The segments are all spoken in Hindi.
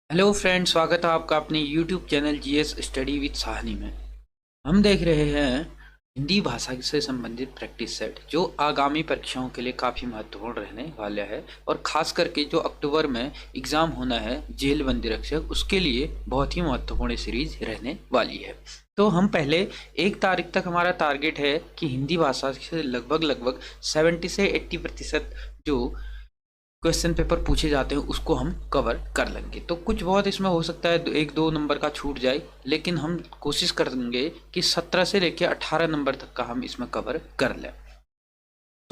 हेलो फ्रेंड्स, स्वागत है आपका अपने YouTube channel GS study with Sahni में। हम देख रहे हैं हिंदी भाषा से संबंधित प्रैक्टिस सेट जो आगामी परीक्षाओं के लिए काफ़ी महत्वपूर्ण रहने वाला है और ख़ास करके जो अक्टूबर में एग्ज़ाम होना है जेल बंदी रक्षक, उसके लिए बहुत ही महत्वपूर्ण सीरीज रहने वाली है। तो हम पहले 1 तारीख तक हमारा टारगेट है कि हिंदी भाषा से लगभग 70 से 80% जो क्वेश्चन पेपर पूछे जाते हैं उसको हम कवर कर लेंगे। तो कुछ बहुत इसमें हो सकता है 1-2 नंबर का छूट जाए, लेकिन हम कोशिश करेंगे कि 17 से लेकर 18 नंबर तक का हम इसमें कवर कर लें।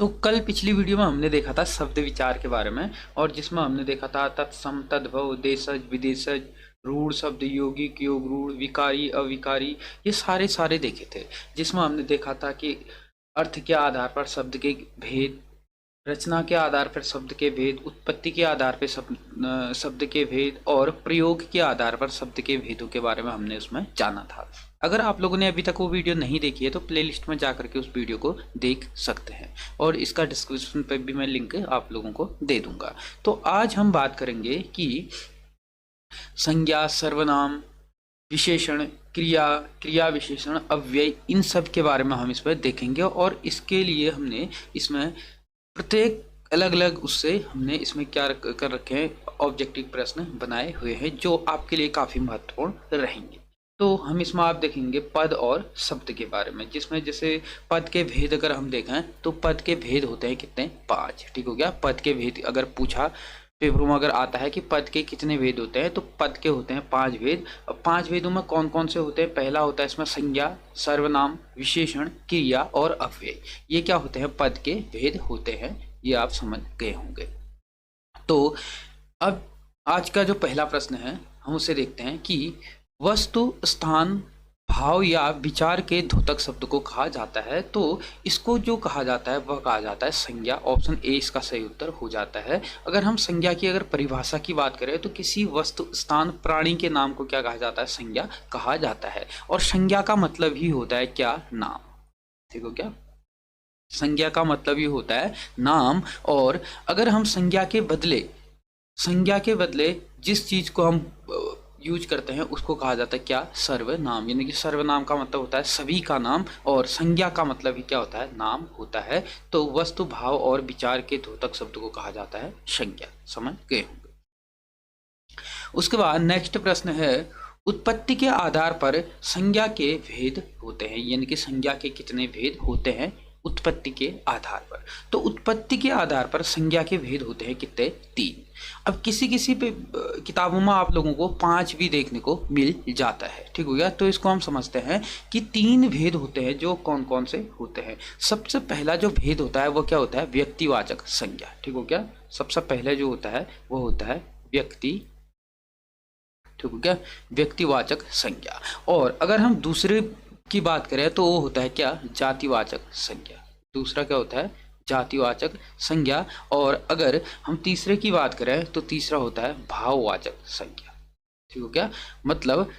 तो कल पिछली वीडियो में हमने देखा था शब्द विचार के बारे में, और जिसमें हमने देखा था तत्सम, तद्भव, देशज, विदेशज, रूढ़ शब्द, यौगिक, योग रूढ़, विकारी, अविकारी, ये सारे देखे थे। जिसमें हमने देखा था कि अर्थ के आधार पर शब्द के भेद, रचना के आधार पर शब्द के भेद, उत्पत्ति के आधार पर शब्द के भेद और प्रयोग के आधार पर शब्द के भेदों के बारे में हमने उसमें जाना था। अगर आप लोगों ने अभी तक वो वीडियो नहीं देखी है तो प्लेलिस्ट में जाकर के उस वीडियो को देख सकते हैं, और इसका डिस्क्रिप्शन पर भी मैं लिंक आप लोगों को दे दूंगा। तो आज हम बात करेंगे कि संज्ञा, सर्वनाम, विशेषण, क्रिया, क्रिया विशेषण, अव्यय, इन सब के बारे में हम इस पर देखेंगे। और इसके लिए हमने इसमें प्रत्येक अलग अलग उससे हमने इसमें क्या कर रखे हैं, ऑब्जेक्टिव प्रश्न बनाए हुए हैं जो आपके लिए काफ़ी महत्वपूर्ण रहेंगे। तो हम इसमें आप देखेंगे पद और शब्द के बारे में, जिसमें जैसे पद के भेद अगर हम देखें तो पद के भेद होते हैं कितने, 5। ठीक हो गया। पद के भेद अगर पूछा पेपरों में अगर आता है कि पद के कितने भेद होते हैं, तो पद के होते हैं 5 भेद। और 5 भेदों में कौन कौन से होते हैं, पहला होता है इसमें संज्ञा, सर्वनाम, विशेषण, क्रिया और अव्यय। ये क्या होते हैं, पद के भेद होते हैं, ये आप समझ गए होंगे। तो अब आज का जो पहला प्रश्न है हम उसे देखते हैं कि वस्तु, स्थान, भाव या विचार के द्योतक शब्द को कहा जाता है। तो इसको जो कहा जाता है वह कहा जाता है संज्ञा। ऑप्शन ए इसका सही उत्तर हो जाता है। अगर हम संज्ञा की अगर परिभाषा की बात करें तो किसी वस्तु, स्थान, प्राणी के नाम को क्या कहा जाता है, संज्ञा कहा जाता है। और संज्ञा का मतलब ही होता है क्या, नाम। ठीक हो क्या, संज्ञा का मतलब ही होता है नाम। और अगर हम संज्ञा के बदले जिस चीज को हम यूज करते हैं उसको कहा जाता है क्या, सर्वनाम। यानी कि सर्वनाम का मतलब होता है सभी का नाम, और संज्ञा का मतलब ही क्या होता है, नाम होता है। तो वस्तु, भाव और विचार के द्योतक शब्द को कहा जाता है संज्ञा। समझ गए होंगे। उसके बाद नेक्स्ट प्रश्न है, उत्पत्ति के आधार पर संज्ञा के भेद होते हैं। यानी कि संज्ञा के कितने भेद होते हैं उत्पत्ति के आधार पर। तो उत्पत्ति के आधार पर संज्ञा के भेद होते हैं कितने, 3। अब किसी किसी पे किताबों में आप लोगों को 5 भी देखने को मिल जाता है। ठीक हो गया। तो इसको हम समझते हैं कि 3 भेद होते हैं, जो कौन कौन से होते हैं। सबसे पहला जो भेद होता है वो क्या होता है, व्यक्तिवाचक संज्ञा। ठीक हो गया। सबसे पहले जो होता है वो होता है व्यक्ति, ठीक हो क्या, व्यक्तिवाचक संज्ञा। और अगर हम दूसरे की बात करें तो वो होता है क्या, जातिवाचक संज्ञा। दूसरा क्या होता है, जातिवाचक संज्ञा। और अगर हम तीसरे की बात करें तो तीसरा होता है भाववाचक संज्ञा। ठीक हो क्या, मतलब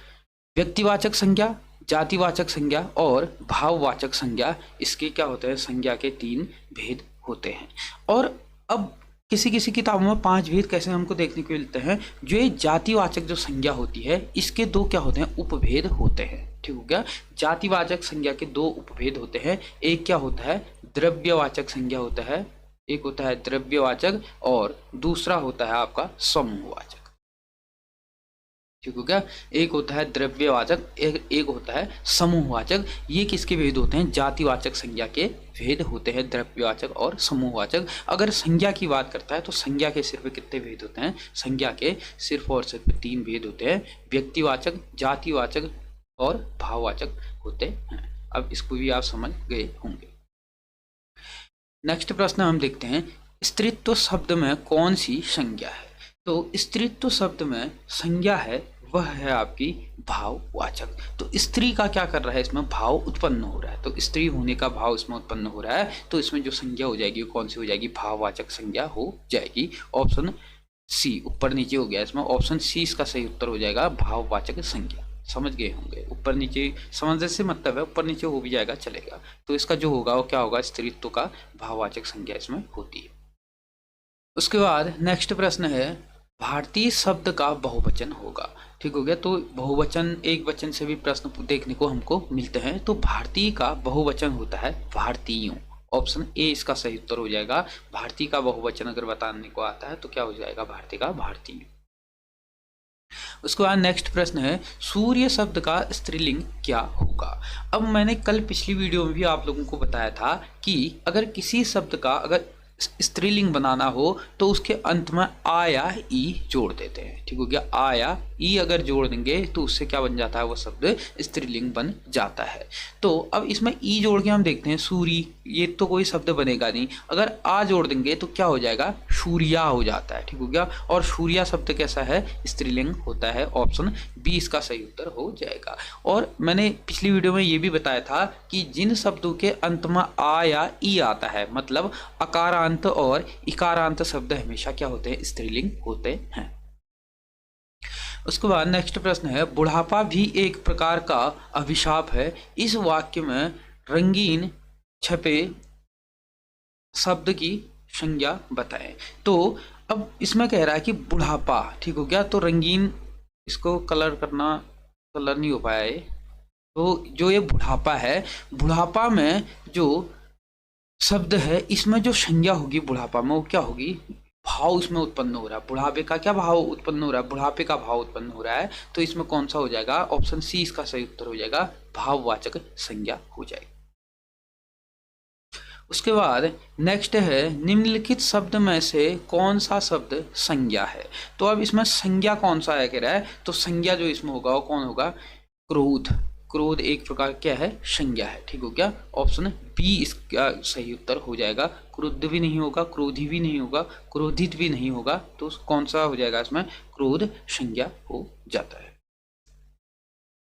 व्यक्तिवाचक संज्ञा, जातिवाचक संज्ञा और भाववाचक संज्ञा, इसके क्या होते हैं, संज्ञा के 3 भेद होते हैं। और अब किसी किसी किताबों में 5 भेद कैसे हमको देखने को मिलते हैं। जो ये जातिवाचक जो संज्ञा होती है इसके 2 क्या होते हैं, उपभेद होते हैं। ठीक हो गया। जातिवाचक संज्ञा के 2 उपभेद होते हैं। एक क्या होता है, द्रव्यवाचक संज्ञा होता है, एक होता है द्रव्यवाचक और दूसरा होता है आपका समूहवाचक। ठीक हो गया। एक होता है द्रव्यवाचक, एक होता है समूहवाचक। ये किसके भेद होते हैं, जातिवाचक संज्ञा के भेद होते हैं, द्रव्यवाचक और समूहवाचक। अगर संज्ञा की बात करता है तो संज्ञा के सिर्फ कितने भेद होते हैं, संज्ञा के सिर्फ और सिर्फ 3 भेद होते हैं, व्यक्तिवाचक, जातिवाचक और भाववाचक होते हैं। अब इसको भी आप समझ गए होंगे। नेक्स्ट प्रश्न हम देखते हैं, स्त्रीत्व शब्द में कौन सी संज्ञा है। तो स्त्रीत्व शब्द में संज्ञा है वह है आपकी भाववाचक। तो स्त्री का क्या कर रहा है, इसमें भाव उत्पन्न हो रहा है, तो स्त्री होने का भाव इसमें उत्पन्न हो रहा है। तो इसमें जो संज्ञा हो जाएगी वो कौन सी हो जाएगी, भाववाचक संज्ञा हो जाएगी। ऑप्शन सी, ऊपर नीचे हो गया, इसमें ऑप्शन सी इसका सही उत्तर हो जाएगा, भाववाचक संज्ञा। समझ गए होंगे। ऊपर नीचे समझने से मतलब है ऊपर नीचे हो भी जाएगा चलेगा। तो इसका जो होगा वो क्या होगा, स्त्रीत्व का भाववाचक संज्ञा इसमें होती है। उसके बाद नेक्स्ट प्रश्न है, भारतीय शब्द का बहुवचन होगा। ठीक हो गया। तो बहुवचन एक वचन से भी प्रश्न देखने को हमको मिलते हैं। तो भारतीय का बहुवचन होता है भारतीयों। ऑप्शन ए इसका सही उत्तर हो जाएगा। भारतीय का बहुवचन अगर बताने को आता है तो क्या हो जाएगा, भारतीय का भारतीय। उसके बाद नेक्स्ट प्रश्न है, सूर्य शब्द का स्त्रीलिंग क्या होगा। अब मैंने कल पिछली वीडियो में भी आप लोगों को बताया था कि अगर किसी शब्द का अगर स्त्रीलिंग बनाना हो तो उसके अंत में आ या ई जोड़ देते हैं। ठीक हो गया। आ या ई अगर जोड़ देंगे तो उससे क्या बन जाता है, वो शब्द स्त्रीलिंग बन जाता है। तो अब इसमें ई जोड़ के हम देखते हैं, सूरी, ये तो कोई शब्द बनेगा नहीं। अगर आ जोड़ देंगे तो क्या हो जाएगा, सूर्या हो जाता है। ठीक हो गया। और सूर्या शब्द कैसा है, स्त्रीलिंग होता है। ऑप्शन बी इसका सही उत्तर हो जाएगा। और मैंने पिछली वीडियो में ये भी बताया था कि जिन शब्दों के अंत में आ या ई आता है, मतलब अकारांत और इकारांत शब्द हमेशा क्या होते हैं, स्त्रीलिंग होते हैं। उसके बाद नेक्स्ट प्रश्न है, बुढ़ापा भी एक प्रकार का अभिशाप है, इस वाक्य में रंगीन छपे शब्द की संज्ञा बताएं। तो अब इसमें कह रहा है कि बुढ़ापा, ठीक हो गया। तो रंगीन, इसको कलर करना, कलर नहीं हो पाया है। तो जो ये बुढ़ापा है, बुढ़ापा में जो शब्द है इसमें जो संज्ञा होगी बुढ़ापा में, वो क्या होगी, भाव उसमें उत्पन्न हो रहा है। बुढ़ापे का क्या भाव उत्पन्न हो रहा है, बुढ़ापे का भाव उत्पन्न हो रहा है। तो इसमें कौन सा हो जाएगा, ऑप्शन सी इसका सही उत्तर हो जाएगा, भाववाचक संज्ञा हो जाएगी। उसके बाद नेक्स्ट है, निम्नलिखित शब्द में से कौन सा शब्द संज्ञा है। तो अब इसमें संज्ञा कौन सा है कह रहा है, तो संज्ञा जो इसमें होगा वो कौन होगा, क्रोध। क्रोध एक प्रकार क्या है, संज्ञा है। ठीक हो गया। ऑप्शन बी इसका सही उत्तर हो जाएगा। क्रुद्ध भी नहीं होगा, क्रोधी भी नहीं होगा, क्रोधित भी नहीं होगा, तो कौन सा हो जाएगा इसमें, क्रोध संज्ञा हो जाता है।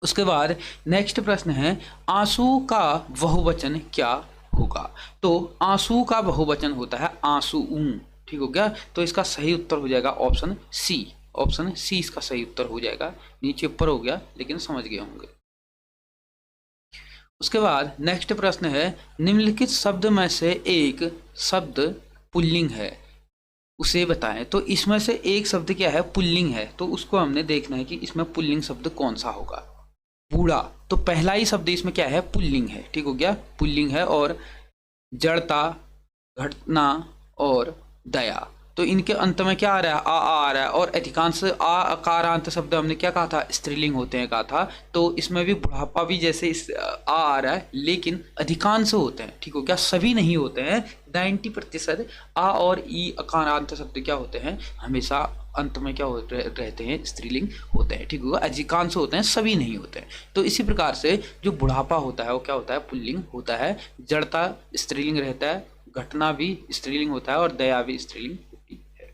उसके बाद नेक्स्ट प्रश्न है, आंसू का बहुवचन क्या होगा। तो आंसू का बहुवचन होता है आंसुओं। ठीक हो गया। तो इसका सही उत्तर हो जाएगा ऑप्शन सी। ऑप्शन सी इसका सही उत्तर हो जाएगा। नीचे ऊपर हो गया लेकिन समझ गए होंगे। उसके बाद नेक्स्ट प्रश्न है, निम्नलिखित शब्द में से एक शब्द पुल्लिंग है, उसे बताएं। तो इसमें से एक शब्द क्या है, पुल्लिंग है। तो उसको हमने देखना है कि इसमें पुल्लिंग शब्द कौन सा होगा। बूढ़ा, तो पहला ही शब्द इसमें क्या है, पुल्लिंग है। ठीक हो गया, पुल्लिंग है। और जड़ता, घटना और दया, तो इनके अंत में क्या आ रहा है, आ रहा है। और अधिकांश आकारांत शब्द हमने क्या कहा था, स्त्रीलिंग होते हैं कहा था। तो इसमें भी बुढ़ापा भी जैसे इस आ रहा है, लेकिन अधिकांश होते हैं। ठीक हो गया, सभी नहीं होते हैं। 90% आ और ई अकारांत शब्द क्या होते हैं, हमेशा अंत में क्या होते रहते हैं, स्त्रीलिंग होते हैं। ठीक होगा, अधिकांश होते हैं, सभी नहीं होते हैं। तो इसी प्रकार से जो बुढ़ापा होता है वो क्या होता है, पुल्लिंग होता है। जड़ता स्त्रीलिंग रहता है, घटना भी स्त्रीलिंग होता है और दया भी स्त्रीलिंग होती है।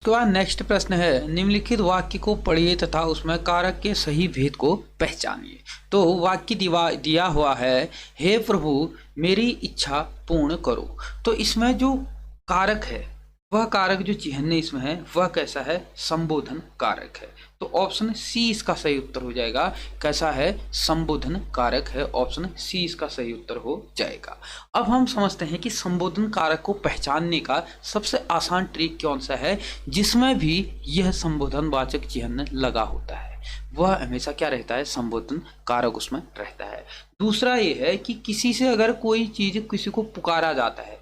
उसके बाद नेक्स्ट प्रश्न है, निम्नलिखित वाक्य को पढ़िए तथा उसमें कारक के सही भेद को पहचानिए। तो वाक्य दिया हुआ है, हे प्रभु मेरी इच्छा पूर्ण करो। तो इसमें जो कारक है, वह कारक जो चिन्ह इसमें है वह कैसा है, संबोधन कारक है। तो ऑप्शन सी इसका सही उत्तर हो जाएगा। कैसा है, संबोधन कारक है। ऑप्शन सी इसका सही उत्तर हो जाएगा। अब हम समझते हैं कि संबोधन कारक को पहचानने का सबसे आसान ट्रिक कौन सा है, जिसमें भी यह संबोधनवाचक चिन्ह लगा होता है, वह हमेशा क्या रहता है, संबोधन कारक उसमें रहता है। दूसरा ये है कि किसी से अगर कोई चीज, किसी को पुकारा जाता है,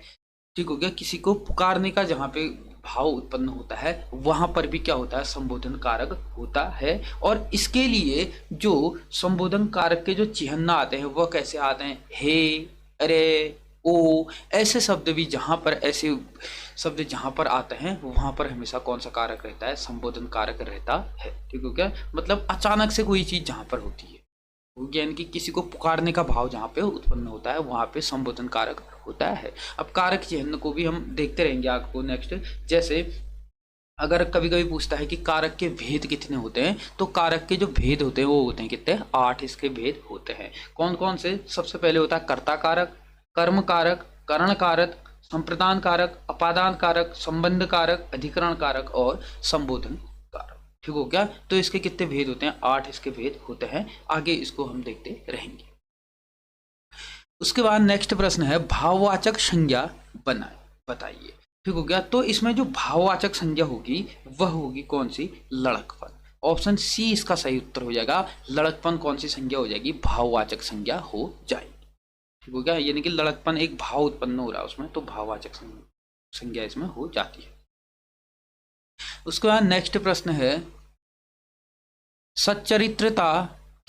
ठीक हो गया, किसी को पुकारने का जहाँ पे भाव उत्पन्न होता है वहां पर भी क्या होता है, संबोधन कारक होता है। और इसके लिए जो संबोधन कारक के जो चिन्ह आते हैं वह कैसे आते हैं, हे, अरे, ओ, ऐसे शब्द भी जहां पर ऐसे शब्द जहां पर आते हैं वहां पर हमेशा कौन सा कारक रहता है, संबोधन कारक रहता है। ठीक हो गया, मतलब अचानक से कोई चीज जहां पर होती है, यानी कि किसी को पुकारने का भाव जहाँ पे उत्पन्न होता है वहाँ पे संबोधन कारक होता है। अब कारक चिन्ह को भी हम देखते रहेंगे आपको नेक्स्ट। जैसे अगर कभी कभी पूछता है कि कारक के भेद कितने होते हैं, तो कारक के जो भेद होते हैं वो होते हैं कितने, 8 इसके भेद होते हैं। कौन कौन से, सबसे पहले होता है कर्ता कारक, कर्म कारक, करण कारक, संप्रदान कारक, अपादान कारक, संबंध कारक, अधिकरण कारक और संबोधन। ठीक हो गया। तो इसके कितने भेद होते हैं, 8 इसके भेद होते हैं। आगे इसको हम देखते रहेंगे। उसके बाद नेक्स्ट प्रश्न है, भाववाचक संज्ञा बताइए। ठीक हो गया। तो इसमें जो भाववाचक संज्ञा होगी वह होगी कौन सी, लड़कपन। ऑप्शन सी इसका सही उत्तर हो जाएगा। लड़कपन कौन सी संज्ञा हो जाएगी, भाववाचक संज्ञा हो जाएगी। ठीक हो गया, यानी कि लड़कपन एक भाव उत्पन्न हो रहा है उसमें, तो भाववाचक संज्ञा इसमें हो जाती है। उसके बाद नेक्स्ट प्रश्न है, सच्चरित्रता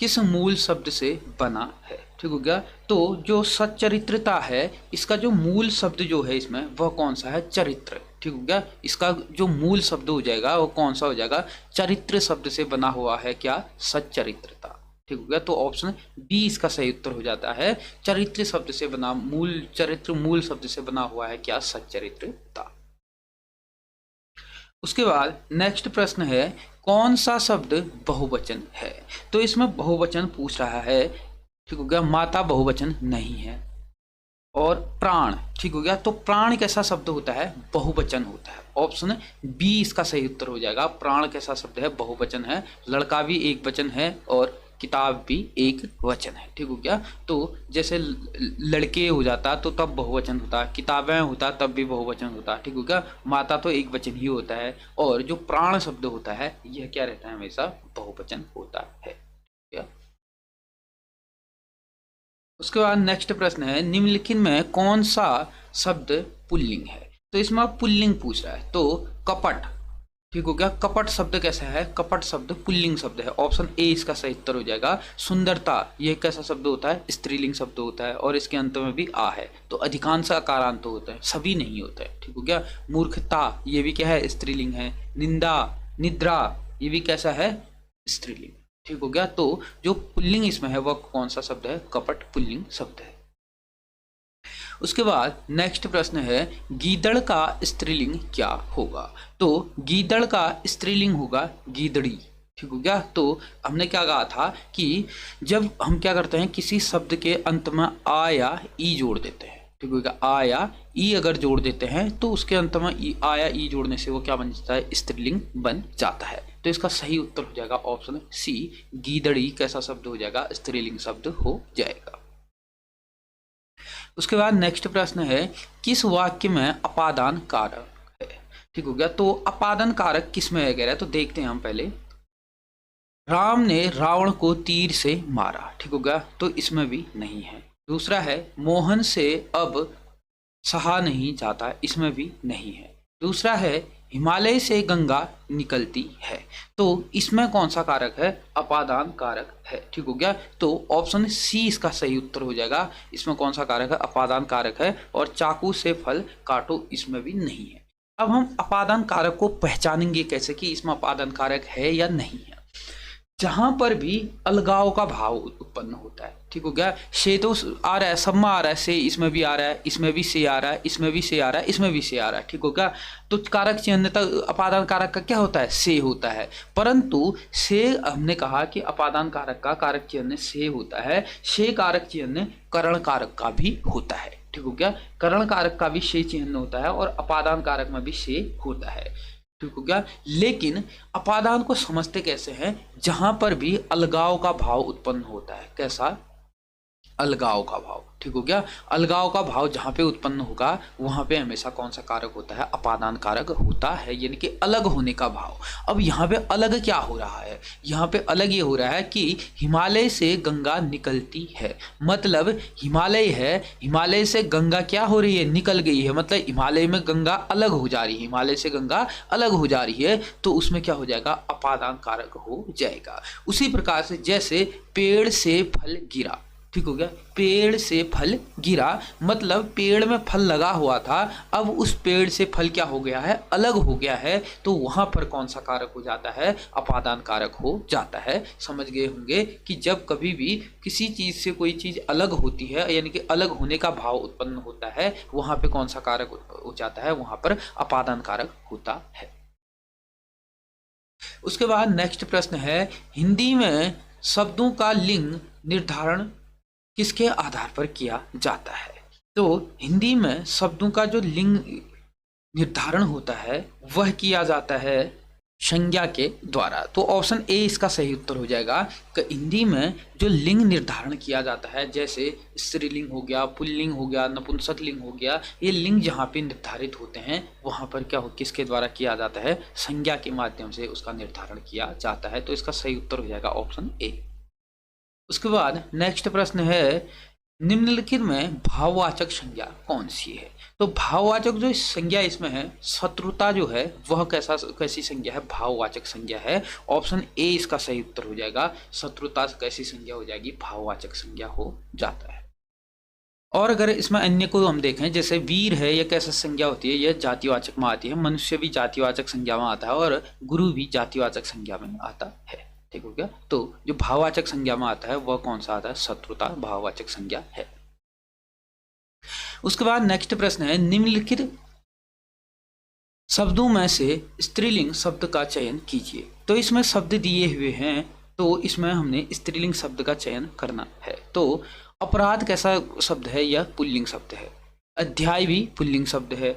किस मूल शब्द से बना है। ठीक हो गया। तो जो सच्चरित्रता है इसका जो मूल शब्द जो है इसमें वह कौन सा है, चरित्र। ठीक हो गया। इसका जो मूल शब्द हो जाएगा वो कौन सा हो जाएगा, चरित्र शब्द से बना हुआ है क्या, सच्चरित्रता। ठीक हो गया। तो ऑप्शन बी इसका सही उत्तर हो जाता है। चरित्र शब्द से बना, मूल चरित्र मूल शब्द से बना हुआ है क्या, सच्चरित्रता। उसके बाद नेक्स्ट प्रश्न है, कौन सा शब्द बहुवचन है। तो इसमें बहुवचन पूछ रहा है। ठीक हो गया। माता बहुवचन नहीं है। और प्राण, ठीक हो गया। तो प्राण कैसा शब्द होता है, बहुवचन होता है। ऑप्शन बी इसका सही उत्तर हो जाएगा। प्राण कैसा शब्द है, बहुवचन है। लड़का भी एक वचन है और किताब भी एक वचन है। ठीक हो गया। तो जैसे लड़के हो जाता तो तब बहुवचन होता, किताबें होता तब भी बहुवचन होता। ठीक हो गया। माता तो एक वचन ही होता है, और जो प्राण शब्द होता है यह क्या रहता है, हमेशा बहुवचन होता है। ठीक है। उसके बाद नेक्स्ट प्रश्न है, निम्नलिखित में कौन सा शब्द पुल्लिंग है। तो इसमें पुल्लिंग पूछ रहा है। तो कपट, ठीक हो गया। कपट शब्द कैसा है, कपट शब्द पुल्लिंग शब्द है। ऑप्शन ए इसका सही उत्तर हो जाएगा। सुंदरता यह कैसा शब्द होता है, स्त्रीलिंग शब्द होता है, और इसके अंत में भी आ है, तो अधिकांश आकारांत होता है, सभी नहीं होता है। ठीक हो गया। मूर्खता ये भी क्या है, स्त्रीलिंग है। निंदा, निद्रा ये भी कैसा है, स्त्रीलिंग। ठीक हो गया। तो जो पुल्लिंग इसमें है वह कौन सा शब्द है, कपट पुल्लिंग शब्द है। उसके बाद नेक्स्ट प्रश्न है, गीदड़ का स्त्रीलिंग क्या होगा। तो गीदड़ का स्त्रीलिंग होगा गीदड़ी। ठीक हो गया। तो हमने क्या कहा था कि जब हम क्या करते हैं, किसी शब्द के अंत में आ या ई जोड़ देते हैं। ठीक हो गया। आ या ई अगर जोड़ देते हैं तो उसके अंत में आ या ई जोड़ने से वो क्या बन जाता है, स्त्रीलिंग बन जाता है। तो इसका सही उत्तर हो जाएगा ऑप्शन सी, गीदड़ी कैसा शब्द हो जाएगा, स्त्रीलिंग शब्द हो जाएगा। उसके बाद नेक्स्ट प्रश्न है, किस वाक्य में अपादान कारक है। ठीक हो गया। तो अपादान कारक किस में है कह रहा है, तो देखते हैं हम पहले। राम ने रावण को तीर से मारा। ठीक हो गया। तो इसमें भी नहीं है। दूसरा है, मोहन से अब सहा नहीं जाता, इसमें भी नहीं है। दूसरा है, हिमालय से गंगा निकलती है। तो इसमें कौन सा कारक है, अपादान कारक है। ठीक हो गया। तो ऑप्शन सी इसका सही उत्तर हो जाएगा। इसमें कौन सा कारक है, अपादान कारक है। और चाकू से फल काटो, इसमें भी नहीं है। अब हम अपादान कारक को पहचानेंगे कैसे कि इसमें अपादान कारक है या नहीं है। जहां पर भी अलगाव का भाव उत्पन्न होता है। ठीक हो गया। से तो आ रहा है, सब में आ रहा है, से इसमें भी आ रहा है, इसमें भी से आ रहा है, इसमें भी से आ रहा है, इसमें भी से आ रहा है। ठीक हो गया। तो कारक चिन्ह तक अपादान कारक का क्या होता है, से होता है। परंतु से हमने कहा कि अपादान कारक का कारक चिन्ह से होता है। से कारक चिन्ह करण कारक का भी होता है। ठीक हो गया। करण कारक का भी से चिन्ह होता है और अपादान कारक में भी से होता है। ठीक हो गया। लेकिन अपादान को समझते कैसे हैं, जहां पर भी अलगाव का भाव उत्पन्न होता है। कैसा, अलगाव का भाव। ठीक हो गया। अलगाव का भाव जहां पे उत्पन्न होगा वहां पे हमेशा कौन सा कारक होता है, अपादान कारक होता है, यानी कि अलग होने का भाव। अब यहाँ पे अलग क्या हो रहा है, यहाँ पे अलग ये हो रहा है कि हिमालय से गंगा निकलती है। मतलब हिमालय है, हिमालय से गंगा क्या हो रही है, निकल गई है। मतलब हिमालय में गंगा अलग हो जा रही है, हिमालय से गंगा अलग हो जा रही है। तो उसमें क्या हो जाएगा, अपादान कारक हो जाएगा। उसी प्रकार से जैसे पेड़ से फल गिरा। ठीक हो गया। पेड़ से फल गिरा मतलब पेड़ में फल लगा हुआ था, अब उस पेड़ से फल क्या हो गया है, अलग हो गया है। तो वहां पर कौन सा कारक हो जाता है, अपादान कारक हो जाता है। समझ गए होंगे कि जब कभी भी किसी चीज से कोई चीज अलग होती है, यानी कि अलग होने का भाव उत्पन्न होता है, वहां पे कौन सा कारक हो जाता है, वहां पर अपादान कारक होता है। उसके बाद नेक्स्ट प्रश्न है, हिंदी में शब्दों का लिंग निर्धारण किसके आधार पर किया जाता है। तो हिंदी में शब्दों का जो लिंग निर्धारण होता है वह किया जाता है संज्ञा के द्वारा। तो ऑप्शन ए इसका सही उत्तर हो जाएगा कि हिंदी में जो लिंग निर्धारण किया जाता है, जैसे स्त्रीलिंग हो गया, पुल्लिंग हो गया, नपुंसकलिंग हो गया, ये लिंग जहाँ पे निर्धारित होते हैं वहाँ पर क्या हो, किसके द्वारा किया जाता है, संज्ञा के माध्यम से उसका निर्धारण किया जाता है। तो इसका सही उत्तर हो जाएगा ऑप्शन ए। उसके बाद नेक्स्ट प्रश्न है, निम्नलिखित में भाववाचक संज्ञा कौन सी है। तो भाववाचक जो संज्ञा इसमें है, शत्रुता जो है वह कैसी संज्ञा है, भाववाचक संज्ञा है। ऑप्शन ए इसका सही उत्तर हो जाएगा, शत्रुता कैसी संज्ञा हो जाएगी, भाववाचक संज्ञा हो जाता है। और अगर इसमें अन्य को हम देखें, जैसे वीर है, यह कैसा संज्ञा होती है, यह जातिवाचक में आती है। मनुष्य भी जातिवाचक संज्ञा में आता है और गुरु भी जातिवाचक संज्ञा में आता है। ठीक हो गया। तो जो भाववाचक संज्ञा में आता है वह कौन सा आता है, शत्रुता भाववाचक संज्ञा है। उसके बाद नेक्स्ट प्रश्न है, निम्नलिखित शब्दों में से स्त्रीलिंग शब्द का चयन कीजिए। तो इसमें शब्द दिए हुए हैं, तो इसमें हमने स्त्रीलिंग शब्द का चयन करना है। तो अपराध कैसा शब्द है, यह पुल्लिंग शब्द है। अध्याय भी पुल्लिंग शब्द है।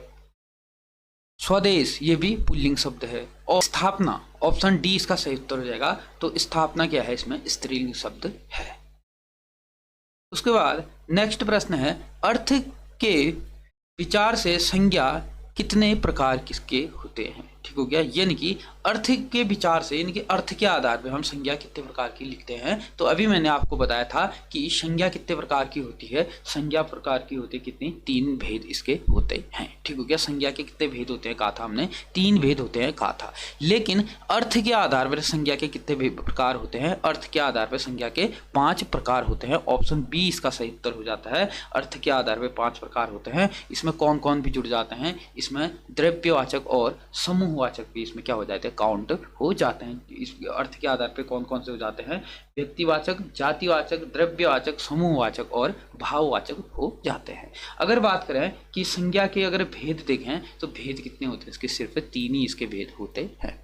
स्वदेश ये भी पुल्लिंग शब्द है। और स्थापना, ऑप्शन डी इसका सही उत्तर हो जाएगा। तो स्थापना क्या है, इसमें स्त्रीलिंग शब्द है। उसके बाद नेक्स्ट प्रश्न है, अर्थ के विचार से संज्ञा कितने प्रकार किसके होते हैं। ठीक हो गया। यानी कि अर्थ के विचार से, यानी कि अर्थ के आधार पर हम संज्ञा कितने प्रकार की लिखते हैं। तो अभी मैंने आपको बताया था कि संज्ञा कितने प्रकार की होती है। संज्ञा प्रकार की होती है कितनी, 3 भेद इसके होते हैं। ठीक हो गया। संज्ञा के कितने भेद होते हैं कहा था हमने, 3 भेद होते हैं कहा था। लेकिन अर्थ के आधार पर संज्ञा के कितने प्रकार होते हैं, अर्थ के आधार पर संज्ञा के 5 प्रकार होते हैं। ऑप्शन बी इसका सही उत्तर हो जाता है। अर्थ के आधार पर 5 प्रकार होते हैं। इसमें कौन कौन भी जुड़ जाते हैं, इसमें द्रव्यवाचक और समूहवाचक भी इसमें क्या हो जाते हैं, काउंट हो जाते हैं। इस अर्थ के आधार पे कौन कौन से हो जाते हैं, व्यक्तिवाचक, जातिवाचक, द्रव्यवाचक, समूहवाचक और भाववाचक हो जाते हैं। अगर बात करें कि संज्ञा के अगर भेद देखें तो भेद कितने होते हैं, इसके सिर्फ 3 ही इसके भेद होते हैं।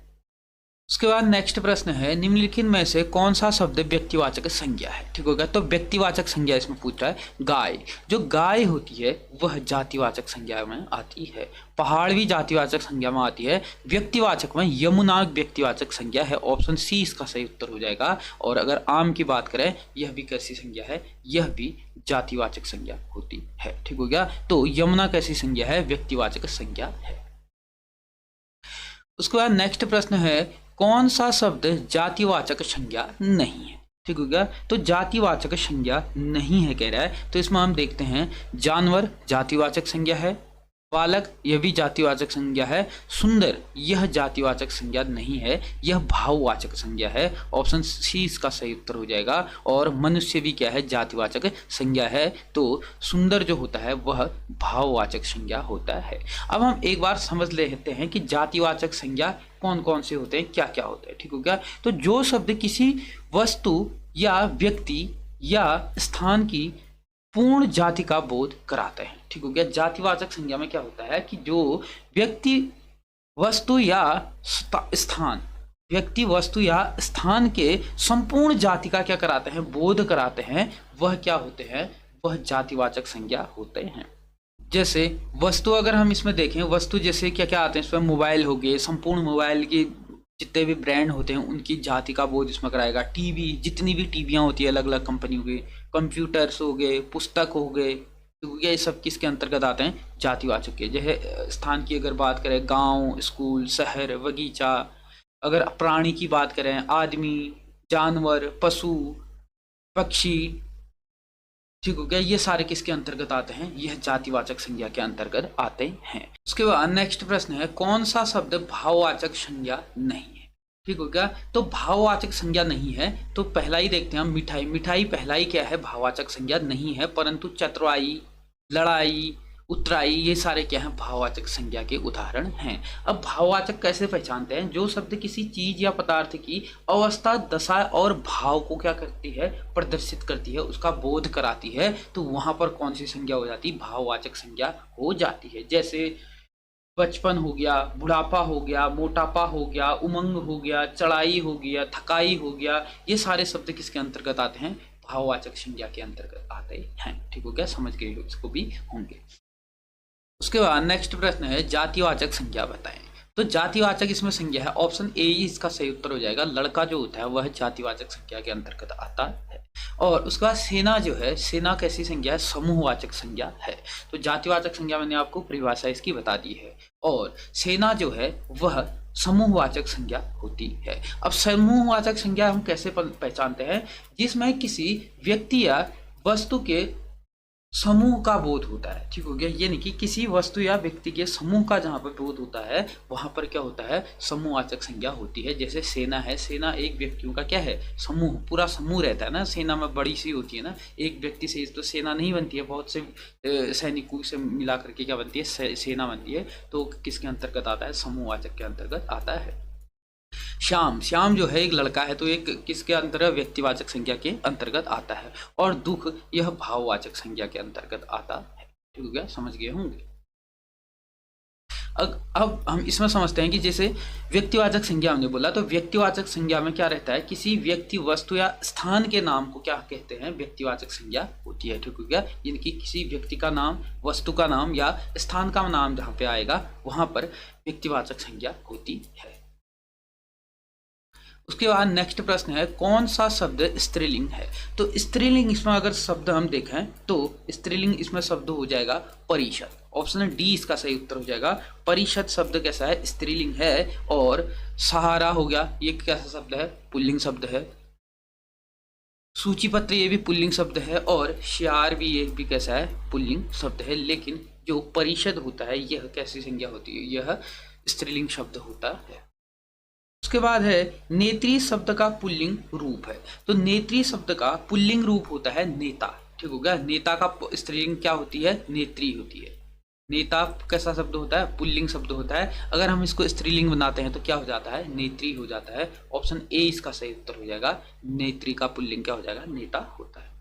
उसके बाद नेक्स्ट प्रश्न है, निम्नलिखित में से कौन सा शब्द व्यक्तिवाचक संज्ञा है। ठीक होगा। तो व्यक्तिवाचक संज्ञा इसमें पूछ रहा है, गाय। जो गाय होती है वह जातिवाचक संज्ञा में आती है। पहाड़ भी जातिवाचक संज्ञा में आती है। व्यक्तिवाचक में यमुना व्यक्तिवाचक संज्ञा है। ऑप्शन सी इसका सही उत्तर हो जाएगा। और अगर आम की बात करें, यह भी कैसी संज्ञा है, यह भी जातिवाचक संज्ञा होती है। ठीक हो गया। तो यमुना कैसी संज्ञा है, व्यक्तिवाचक संज्ञा है। उसके बाद नेक्स्ट प्रश्न है, कौन सा शब्द जातिवाचक संज्ञा नहीं है। ठीक हो गया। तो जातिवाचक संज्ञा नहीं है कह रहा है। तो इसमें हम देखते हैं, जानवर जातिवाचक संज्ञा है। बालक यह भी जातिवाचक संज्ञा है। सुंदर यह जातिवाचक संज्ञा नहीं है, यह भाववाचक संज्ञा है। ऑप्शन सी इसका सही उत्तर हो जाएगा। और मनुष्य भी क्या है, जातिवाचक संज्ञा है। तो सुंदर जो होता है वह भाववाचक संज्ञा होता है। अब हम एक बार समझ लेते हैं कि जातिवाचक संज्ञा कौन कौन से होते हैं, क्या क्या होते हैं। ठीक हो गया। तो जो शब्द किसी वस्तु या व्यक्ति या स्थान की पूर्ण जाति का बोध कराते हैं। ठीक हो गया। जातिवाचक संज्ञा में क्या होता है कि जो व्यक्ति, वस्तु या स्थान, व्यक्ति, वस्तु या स्थान के संपूर्ण जाति का क्या कराते हैं, बोध कराते हैं, वह क्या होते हैं, वह जातिवाचक संज्ञा होते हैं। जैसे वस्तु अगर हम इसमें देखें, वस्तु जैसे क्या क्या आते हैं इसमें, मोबाइल हो गए, संपूर्ण मोबाइल की जितने भी ब्रांड होते हैं उनकी जाति का बोध इसमें कराएगा। टीवी, जितनी भी टीवियाँ होती है अलग अलग कंपनियों की, कंप्यूटर्स हो गए, पुस्तक हो गए, तो ये सब किसके अंतर्गत आते हैं, जातिवाचक के। जैसे स्थान की अगर बात करें, गांव, स्कूल, शहर, बगीचा। अगर प्राणी की बात करें, आदमी, जानवर, पशु, पक्षी। ठीक हो गया। ये सारे किसके अंतर्गत आते हैं, यह जातिवाचक संज्ञा के अंतर्गत आते हैं। उसके बाद नेक्स्ट प्रश्न है, कौन सा शब्द भाववाचक संज्ञा नहीं है। ठीक हो गया। तो भाववाचक संज्ञा नहीं है, तो पहला ही देखते हैं हम, मिठाई। मिठाई पहला ही क्या है, भाववाचक संज्ञा नहीं है। परंतु चतुराई, लड़ाई, उतराई, ये सारे क्या हैं, भाववाचक संज्ञा के उदाहरण हैं। अब भाववाचक कैसे पहचानते हैं, जो शब्द किसी चीज या पदार्थ की अवस्था, दशा और भाव को क्या करती है, प्रदर्शित करती है, उसका बोध कराती है, तो वहां पर कौन सी संज्ञा हो जाती है, भाववाचक संज्ञा हो जाती है। जैसे बचपन हो गया, बुढ़ापा हो गया, मोटापा हो गया, उमंग हो गया, चढ़ाई हो गया, थकाई हो गया, ये सारे शब्द किसके अंतर्गत आते हैं, भाववाचक संज्ञा के अंतर्गत आते हैं। ठीक हो गया। समझ गए इसको भी होंगे। उसके बाद नेक्स्ट प्रश्न है, जातिवाचक संज्ञा बताएं। तो जातिवाचक इसमें संज्ञा है, ऑप्शन ए ही इसका सही उत्तर हो जाएगा। लड़का जो होता है वह जातिवाचक संज्ञा के अंतर्गत आता है। और उसके बाद सेना जो है, सेना कैसी संज्ञा है, समूहवाचक संज्ञा है। तो जातिवाचक संज्ञा मैंने आपको परिभाषा इसकी बता दी है। और सेना जो है वह समूहवाचक संज्ञा होती है। अब समूहवाचक संज्ञा हम कैसे पहचानते हैं, जिसमें किसी व्यक्ति या वस्तु के समूह का बोध होता है, ठीक हो गया। यानी कि किसी वस्तु या व्यक्ति के समूह का जहाँ पर बोध होता है वहां पर क्या होता है, समूहवाचक संज्ञा होती है। जैसे सेना है, सेना एक व्यक्तियों का क्या है, समूह, पूरा समूह रहता है ना। सेना में बड़ी सी होती है ना, एक व्यक्ति से तो सेना नहीं बनती है, बहुत से सैनिकों से मिला करके क्या बनती है, सेना बनती है। तो किसके अंतर्गत आता है, समूहवाचक के अंतर्गत आता है। श्याम, श्याम जो है एक लड़का है, तो एक किसके अंतर्गत, व्यक्तिवाचक संज्ञा के अंतर्गत आता है। और दुख यह भाववाचक संज्ञा के अंतर्गत आता है, ठीक हो गया, समझ गए होंगे। अब हम इसमें समझते हैं कि जैसे व्यक्तिवाचक संज्ञा हमने बोला, तो व्यक्तिवाचक संज्ञा में क्या रहता है, किसी व्यक्ति, वस्तु या स्थान के नाम को क्या कहते हैं, व्यक्तिवाचक संज्ञा होती है, ठीक हो गया। यानी कि किसी व्यक्ति का नाम, वस्तु का नाम या स्थान का नाम जहाँ पे आएगा वहां पर व्यक्तिवाचक संज्ञा होती है। उसके बाद नेक्स्ट प्रश्न है, कौन सा शब्द स्त्रीलिंग है। तो स्त्रीलिंग इसमें अगर शब्द हम देखें तो स्त्रीलिंग इसमें शब्द हो जाएगा परिषद, ऑप्शन डी इसका सही उत्तर हो जाएगा। परिषद शब्द कैसा है, स्त्रीलिंग है। और सहारा हो गया, ये कैसा शब्द है, पुल्लिंग शब्द है। सूचीपत्र ये भी पुल्लिंग शब्द है। और श्यार भी, ये भी कैसा है, पुल्लिंग शब्द है। लेकिन जो परिषद होता है यह कैसी संज्ञा होती है, यह स्त्रीलिंग शब्द होता है। उसके बाद है नेत्री शब्द का पुल्लिंग रूप है। तो नेत्री शब्द का पुल्लिंग रूप होता है नेता, ठीक हो गया। नेता का स्त्रीलिंग क्या होती है, नेत्री होती है। नेता कैसा शब्द होता है, पुल्लिंग शब्द होता है। अगर हम इसको स्त्रीलिंग बनाते हैं तो क्या हो जाता है, नेत्री हो जाता है। ऑप्शन ए इसका सही उत्तर हो जाएगा। नेत्री का पुल्लिंग क्या हो जाएगा, नेता होता है।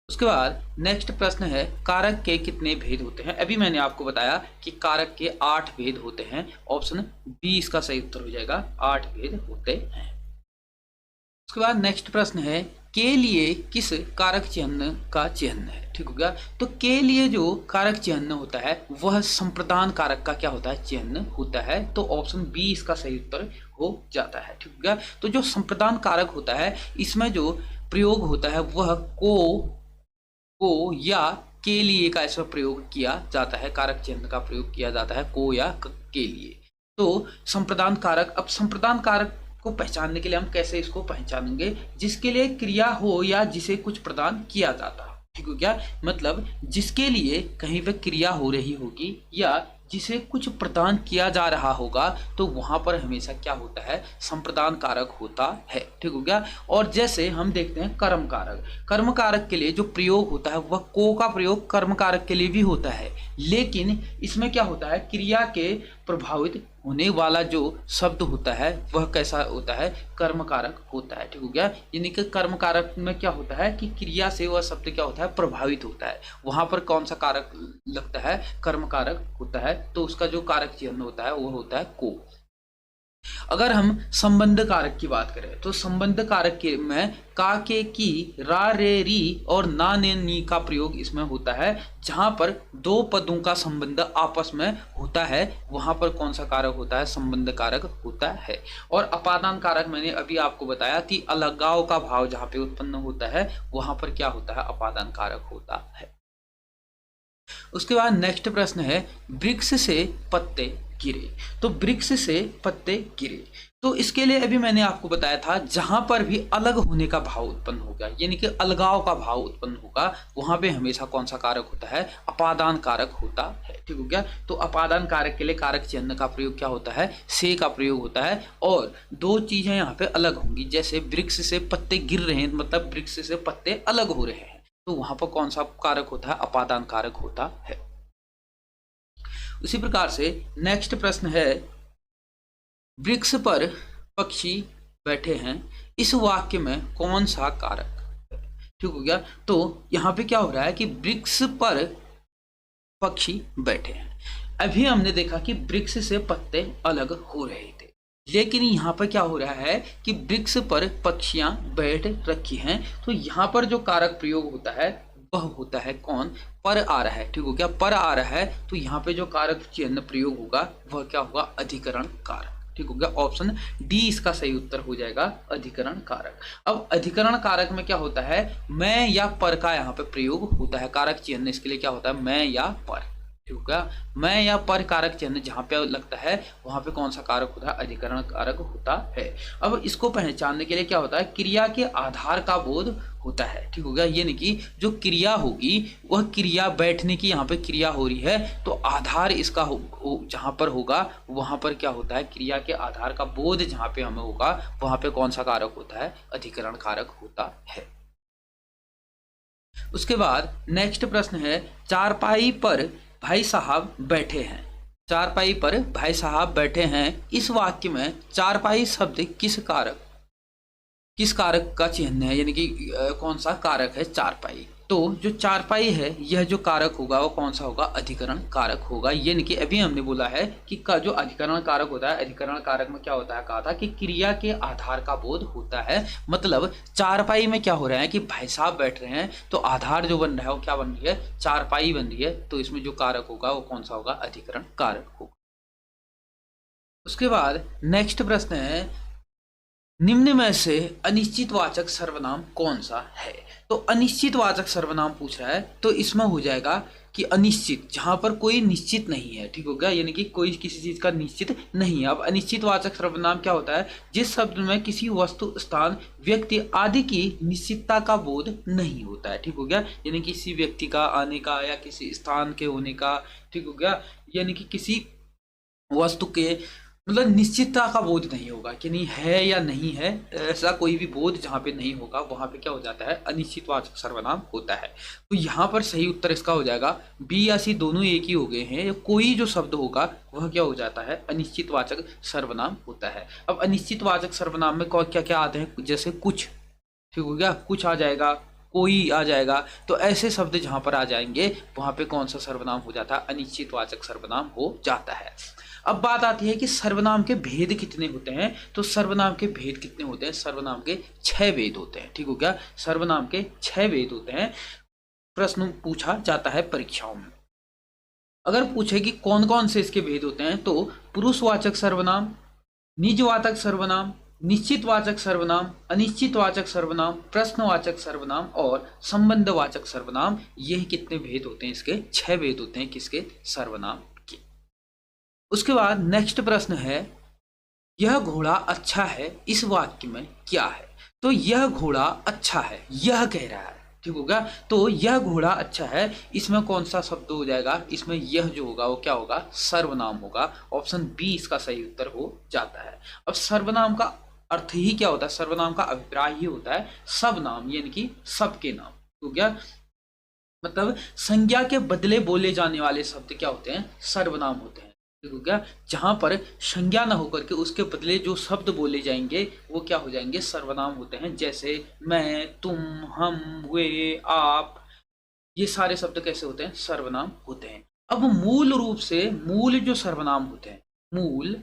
उसके बाद नेक्स्ट प्रश्न है, कारक के कितने भेद होते हैं। अभी मैंने आपको बताया कि कारक के 8 भेद होते हैं। ऑप्शन बी इसका सही उत्तर हो जाएगा, 8 भेद होते हैं। उसके बाद नेक्स्ट प्रश्न है, के लिए किस कारक चिन्ह का चिन्ह है, ठीक हो गया। तो के लिए जो कारक चिन्ह होता है वह संप्रदान कारक का क्या होता है, चिन्ह होता है। तो ऑप्शन बी इसका सही उत्तर हो जाता है, ठीक हो गया। तो जो संप्रदान कारक होता है इसमें जो प्रयोग होता है वह को या के लिए का इसमें प्रयोग किया जाता है, कारक चिन्ह का प्रयोग किया जाता है को या के लिए। तो संप्रदान कारक, अब संप्रदान कारक को पहचानने के लिए हम कैसे इसको पहचानेंगे, जिसके लिए क्रिया हो या जिसे कुछ प्रदान किया जाता है, ठीक हो गया। मतलब जिसके लिए कहीं पे क्रिया हो रही होगी या जिसे कुछ प्रदान किया जा रहा होगा तो वहां पर हमेशा क्या होता है, संप्रदान कारक होता है, ठीक हो गया। और जैसे हम देखते हैं कर्म कारक, कर्म कारक के लिए जो प्रयोग होता है वह को का प्रयोग कर्म कारक के लिए भी होता है। लेकिन इसमें क्या होता है, क्रिया के प्रभावित होने वाला जो शब्द होता है वह कैसा होता है, कर्म कारक होता है, ठीक हो गया। यानी कि कर्म कारक में क्या होता है कि क्रिया से वह शब्द क्या होता है, प्रभावित होता है। वहां पर कौन सा कारक लगता है, कर्म कारक होता है। तो उसका जो कारक चिन्ह होता है वो होता है को। अगर हम संबंध कारक की बात करें तो संबंध कारक के में का, के, की, रा, रे, री और ना, ने, नी का प्रयोग इसमें होता है। जहां पर दो पदों का संबंध आपस में होता है वहां पर कौन सा कारक होता है, संबंध कारक होता है। और अपादान कारक मैंने अभी आपको बताया कि अलगाव का भाव जहां पे उत्पन्न होता है वहां पर क्या होता है, अपादान कारक होता है। उसके बाद नेक्स्ट प्रश्न है, वृक्ष से पत्ते गिरे। तो वृक्ष से पत्ते गिरे, तो इसके लिए अभी मैंने आपको बताया था जहां पर भी अलग होने का भाव उत्पन्न होगा, यानी कि अलगाव का भाव उत्पन्न होगा, वहां पे हमेशा कौन सा कारक होता है, अपादान कारक होता है, ठीक हो गया। तो अपादान कारक के लिए कारक चिन्ह का प्रयोग क्या होता है, से का प्रयोग होता है। और दो चीजें यहाँ पे अलग होंगी, जैसे वृक्ष से पत्ते गिर रहे हैं मतलब वृक्ष से पत्ते अलग हो रहे हैं, तो वहां पर कौन सा कारक होता है, अपादान कारक होता है। उसी प्रकार से नेक्स्ट प्रश्न है, वृक्ष पर पक्षी बैठे हैं, इस वाक्य में कौन सा कारक है, ठीक हो गया। तो यहां पे क्या हो रहा है कि वृक्ष पर पक्षी बैठे हैं। अभी हमने देखा कि वृक्ष से पत्ते अलग हो रहे थे, लेकिन यहाँ पर क्या हो रहा है कि वृक्ष पर पक्षियां बैठ रखी हैं। तो यहाँ पर जो कारक प्रयोग होता है वह होता है कौन? पर आ रहा है, ठीक हो गया, पर आ रहा है तो यहाँ पे जो कारक चिन्ह प्रयोग होगा वह क्या होगा? अधिकरण कारक, ठीक हो गया। ऑप्शन डी इसका सही उत्तर हो जाएगा, अधिकरण कारक। अब अधिकरण कारक में क्या होता है? मैं या पर का यहाँ पे प्रयोग होता है, कारक चिन्ह इसके लिए क्या होता है? मैं या पर, ठीक है। मैं या पर कारक चिन्ह जहां पे लगता है वहां पे कौन सा कारक होता है? अधिकरण कारक होता है। अब इसको पहचानने के लिए क्या होता है? क्रिया के आधार का बोध होता है, ठीक हो गया। ये नहीं कि जो क्रिया होगी वह क्रिया बैठने की यहाँ पे क्रिया हो रही है तो आधार इसका जहां पर होगा वहां पर क्या होता है? क्रिया के आधार का बोध जहां पे हमें होगा वहां पे कौन सा कारक होता है? अधिकरण कारक होता है। उसके बाद नेक्स्ट प्रश्न है, चारपाई पर भाई साहब बैठे हैं। चारपाई पर भाई साहब बैठे हैं, इस वाक्य में चारपाई शब्द किस कारक का चिन्ह है, यानी कि कौन सा कारक है चारपाई? तो जो चारपाई है यह जो कारक होगा वो कौन सा होगा? अधिकरण कारक होगा। यानी कि अभी हमने बोला है कि का जो अधिकरण कारक होता है, अधिकरण कारक में क्या होता है? कहा था कि क्रिया के आधार का बोध होता है। मतलब चारपाई में क्या हो रहा है कि भाई साहब बैठ रहे हैं तो आधार जो बन रहा है वो क्या बन रही है? चारपाई बन रही है। तो इसमें जो कारक होगा वो कौन सा होगा? अधिकरण कारक होगा। उसके बाद नेक्स्ट प्रश्न है, निम्न में से अनिश्चितवाचक सर्वनाम कौन सा है? तो अनिश्चितवाचक सर्वनाम पूछ रहा है तो इसमें हो जाएगा कि अनिश्चित, जहां पर कोई निश्चित नहीं है, ठीक हो गया, यानी कि कोई किसी चीज का निश्चित नहीं है। अब अनिश्चितवाचक सर्वनाम क्या होता है? जिस शब्द में किसी वस्तु, स्थान, व्यक्ति आदि की निश्चितता का बोध नहीं होता है, ठीक हो गया। यानी किसी व्यक्ति का आने का या किसी स्थान के होने का, ठीक हो गया, यानी कि किसी वस्तु के मतलब निश्चितता का बोध नहीं होगा कि नहीं है या नहीं है, ऐसा कोई भी बोध जहां पे नहीं होगा वहां पे क्या हो जाता है? अनिश्चितवाचक सर्वनाम होता है। तो यहाँ पर सही उत्तर इसका हो जाएगा बी या सी, दोनों एक ही हो गए हैं। कोई जो शब्द होगा वह क्या हो जाता है? अनिश्चितवाचक सर्वनाम होता है। अब अनिश्चितवाचक सर्वनाम में क्या क्या आते हैं? जैसे कुछ, ठीक हो गया, कुछ आ जाएगा, कोई आ जाएगा। तो ऐसे शब्द जहां पर आ जाएंगे वहां पे कौन सा सर्वनाम हो जाता है? अनिश्चितवाचक सर्वनाम हो जाता है। अब बात आती है कि सर्वनाम के भेद कितने होते हैं? तो सर्वनाम के भेद कितने होते हैं? सर्वनाम के 6 भेद होते हैं, ठीक हो गया। सर्वनाम के 6 भेद होते हैं। प्रश्न पूछा जाता है परीक्षाओं में। अगर पूछे कि कौन कौन से इसके भेद होते हैं तो पुरुषवाचक सर्वनाम, निजवाचक सर्वनाम, निश्चितवाचक सर्वनाम, अनिश्चितवाचक सर्वनाम, प्रश्नवाचक सर्वनाम और संबंधवाचक सर्वनाम, यह कितने भेद होते हैं? इसके 6 भेद होते हैं। किसके? सर्वनाम के। उसके बाद नेक्स्ट प्रश्न है, यह घोड़ा अच्छा है, इस वाक्य में क्या है? तो यह घोड़ा अच्छा है, यह कह रहा है, ठीक होगा। तो यह घोड़ा अच्छा है, इसमें कौन सा शब्द हो जाएगा? इसमें यह जो होगा वो क्या होगा? सर्वनाम होगा। ऑप्शन बी इसका सही उत्तर हो जाता है। अब सर्वनाम का अर्थ ही क्या होता है? सर्वनाम का अभिप्राय ही होता है सब नाम, यानी कि सबके नाम, तो क्या मतलब संज्ञा के बदले बोले जाने वाले शब्द क्या होते हैं? सर्वनाम होते हैं, ठीक हो गया। जहां पर संज्ञा ना होकर के उसके बदले जो शब्द बोले जाएंगे वो क्या हो जाएंगे? सर्वनाम होते हैं। जैसे मैं, तुम, हम, वे, आप, ये सारे शब्द कैसे होते हैं? सर्वनाम होते हैं। अब मूल रूप से मूल जो सर्वनाम होते हैं, मूल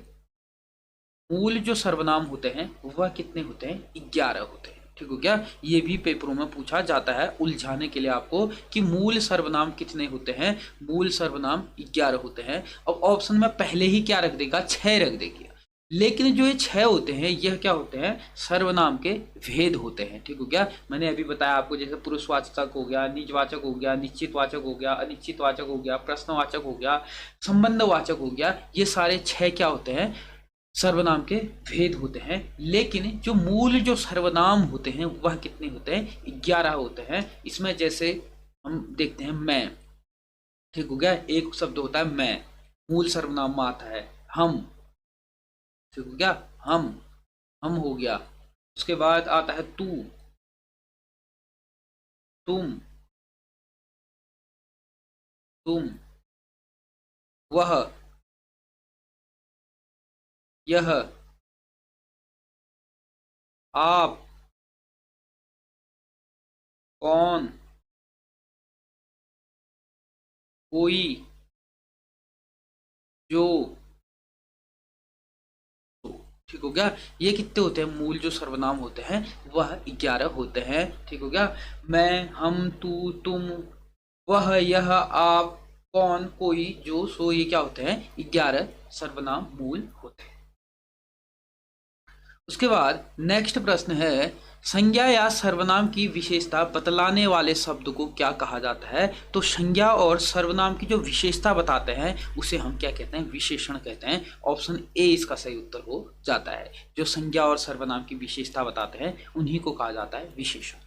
मूल जो सर्वनाम होते हैं वह कितने होते हैं? 11 होते हैं, ठीक हो गया। ये भी पेपरों में पूछा जाता है उलझाने के लिए आपको कि मूल सर्वनाम कितने होते हैं? मूल सर्वनाम 11 होते हैं। अब ऑप्शन में पहले ही क्या रख देगा? 6 रख देगा। लेकिन जो ये 6 होते हैं यह क्या होते हैं? सर्वनाम के भेद होते हैं, ठीक हो गया। मैंने अभी बताया आपको, जैसे पुरुषवाचक हो गया, निजवाचक हो गया, निश्चितवाचक हो गया, अनिश्चितवाचक हो गया, प्रश्नवाचक हो गया, संबंधवाचक हो गया। ये सारे 6 क्या होते हैं? सर्वनाम के भेद होते हैं। लेकिन जो मूल जो सर्वनाम होते हैं वह कितने होते हैं? 11 होते हैं। इसमें जैसे हम देखते हैं मैं, ठीक हो गया, एक शब्द होता है मैं, मूल सर्वनाम में आता है। हम, ठीक हो गया, हम हो गया। उसके बाद आता है तू, तुम, तुम, वह, यह, आप, कौन, कोई, जो, तो, ठीक हो गया। ये कितने होते हैं, मूल जो सर्वनाम होते हैं वह 11 होते हैं। ठीक हो गया। मैं, हम, तू, तुम, वह, यह, आप, कौन, कोई, जो, सो, ये क्या होते हैं, 11 सर्वनाम मूल होते हैं। उसके बाद नेक्स्ट प्रश्न है, संज्ञा या सर्वनाम की विशेषता बतलाने वाले शब्द को क्या कहा जाता है। तो संज्ञा और सर्वनाम की जो विशेषता बताते हैं उसे हम क्या कहते हैं, विशेषण कहते हैं। ऑप्शन ए इसका सही उत्तर हो जाता है। जो संज्ञा और सर्वनाम की विशेषता बताते हैं उन्हीं को कहा जाता है विशेषण।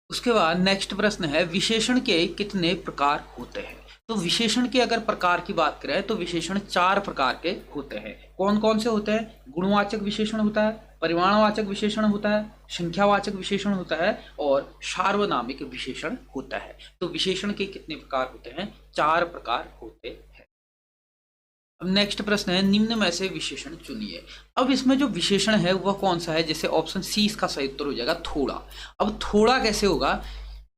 उसके बाद नेक्स्ट प्रश्न है, विशेषण के कितने प्रकार होते हैं। तो विशेषण के अगर प्रकार की बात करें तो विशेषण 4 प्रकार के होते हैं। कौन कौन से होते हैं, गुणवाचक विशेषण होता है, परिमाणवाचक विशेषण होता है, संख्यावाचक विशेषण होता है और सार्वनामिक विशेषण होता है। तो विशेषण के कितने प्रकार होते हैं, 4 प्रकार होते हैं। अब नेक्स्ट प्रश्न है, निम्न में से विशेषण चुनिए। अब इसमें जो विशेषण है वह कौन सा है, जैसे ऑप्शन सी इसका सही उत्तर हो जाएगा, थोड़ा। अब थोड़ा कैसे होगा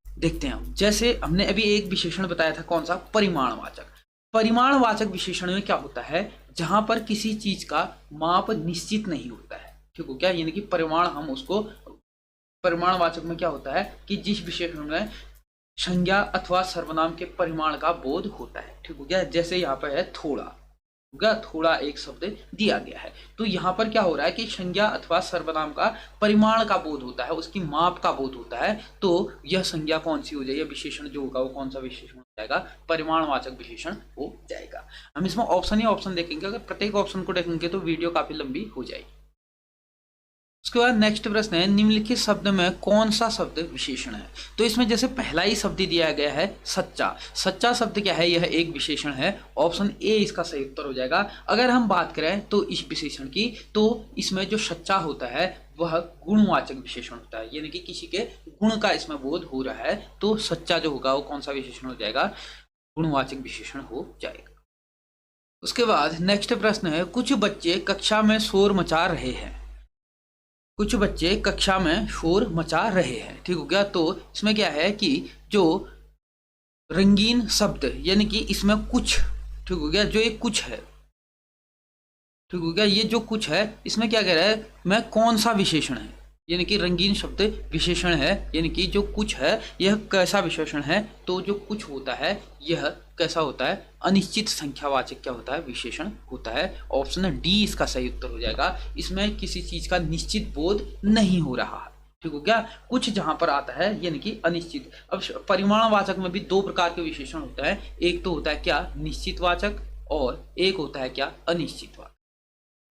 देखते हैं हम। जैसे हमने अभी एक विशेषण बताया था, कौन सा, परिमाणवाचक। परिमाणवाचक विशेषण में क्या होता है, जहां पर किसी चीज का माप निश्चित नहीं होता है। ठीक हो क्या, यानी कि परिमाण हम उसको, परिमाणवाचक में क्या होता है कि जिस विशेषण में संज्ञा अथवा सर्वनाम के परिमाण का बोध होता है। ठीक हो गया। जैसे यहाँ पर है थोड़ा, थोड़ा एक शब्द दिया गया है, तो यहाँ पर क्या हो रहा है कि संज्ञा अथवा सर्वनाम का परिमाण का बोध होता है, उसकी माप का बोध होता है। तो यह संज्ञा कौन सी हो जाएगी, विशेषण जो होगा वो कौन सा विशेषण हो जाएगा, परिमाणवाचक विशेषण हो जाएगा। हम इसमें ऑप्शन ही ऑप्शन देखेंगे, अगर प्रत्येक ऑप्शन को देखेंगे तो वीडियो काफी लंबी हो जाएगी। उसके बाद नेक्स्ट प्रश्न है, निम्नलिखित शब्द में कौन सा शब्द विशेषण है। तो इसमें जैसे पहला ही शब्द दिया गया है सच्चा। सच्चा शब्द क्या है, यह एक विशेषण है। ऑप्शन ए इसका सही उत्तर हो जाएगा। अगर हम बात करें तो इस विशेषण की, तो इसमें जो सच्चा होता है वह गुणवाचक विशेषण होता है, यानी कि किसी के गुण का इसमें बोध हो रहा है, तो सच्चा जो होगा वो कौन सा विशेषण हो जाएगा, गुणवाचक विशेषण हो जाएगा। उसके बाद नेक्स्ट प्रश्न है, कुछ बच्चे कक्षा में शोर मचा रहे हैं। कुछ बच्चे कक्षा में शोर मचा रहे हैं। ठीक हो गया। तो इसमें क्या है कि जो रंगीन शब्द, यानी कि इसमें कुछ, ठीक हो गया, जो एक कुछ है, ठीक हो गया, ये जो कुछ है इसमें क्या कह रहा है, मैं कौन सा विशेषण है, यानी कि रंगीन शब्द विशेषण है, यानी कि जो कुछ है यह कैसा विशेषण है। तो जो कुछ होता है यह कैसा होता है, अनिश्चित संख्यावाचक क्या होता है, विशेषण होता है। ऑप्शन डी इसका सही उत्तर हो जाएगा। इसमें किसी चीज का निश्चित बोध नहीं हो रहा है। ठीक हो गया। कुछ जहां पर आता है यानी कि अनिश्चित। अब परिमाणवाचक में भी 2 प्रकार के विशेषण होता है, एक तो होता है क्या, निश्चितवाचक, और एक होता है क्या, अनिश्चितवाचक।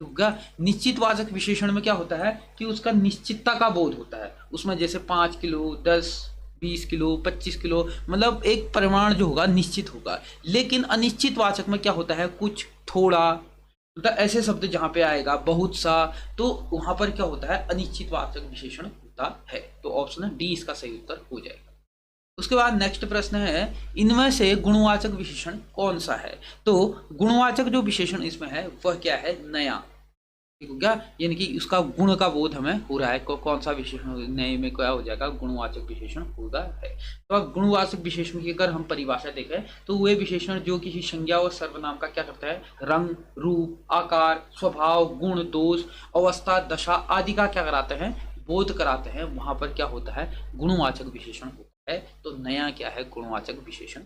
होगा। निश्चितवाचक विशेषण में क्या होता है कि उसका निश्चितता का बोध होता है, उसमें जैसे 5 किलो, 10, 20 किलो, 25 किलो, मतलब एक परिमाण जो होगा निश्चित होगा। लेकिन अनिश्चितवाचक में क्या होता है, कुछ, थोड़ा, मतलब ऐसे शब्द जहां पे आएगा, बहुत सा, तो वहां पर क्या होता है, अनिश्चितवाचक विशेषण होता है। तो ऑप्शन डी इसका सही उत्तर हो जाएगा। उसके बाद नेक्स्ट प्रश्न है, इनमें से गुणवाचक विशेषण कौन सा है। तो गुणवाचक जो विशेषण इसमें है वह क्या है, नया। ठीक हो गया, यानी कि उसका गुण का बोध हमें हो रहा है। कौन सा विशेषण नए में क्या हो जाएगा, गुणवाचक विशेषण होगा है। तो अब गुणवाचक विशेषण की अगर हम परिभाषा देखें तो वे विशेषण जो किसी संज्ञा और सर्वनाम का क्या करता है, रंग, रूप, आकार, स्वभाव, गुण, दोष, अवस्था, दशा आदि का क्या कराते हैं, बोध कराते हैं, वहां पर क्या होता है, गुणवाचक विशेषण होता है। तो नया क्या है, गुणवाचक विशेषण।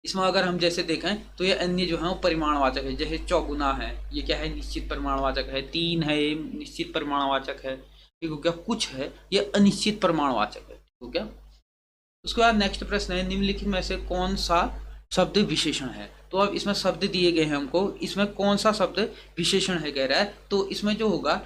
इसमें अगर हम जैसे देखें तो ये अन्य जो है वो परिमाणवाचक है, जैसे चौगुना है, ये क्या है, निश्चित परिमाणवाचक है। 3 है, ये निश्चित परिमाणवाचक है। ठीक हो गया। कुछ है, ये अनिश्चित परिमाणवाचक है। ठीक हो गया। उसके बाद नेक्स्ट प्रश्न है, निम्नलिखित में से कौन सा शब्द विशेषण है। तो अब इसमें शब्द दिए गए हैं हमको, इसमें कौन सा शब्द विशेषण है कह रहा है। तो इसमें जो होगा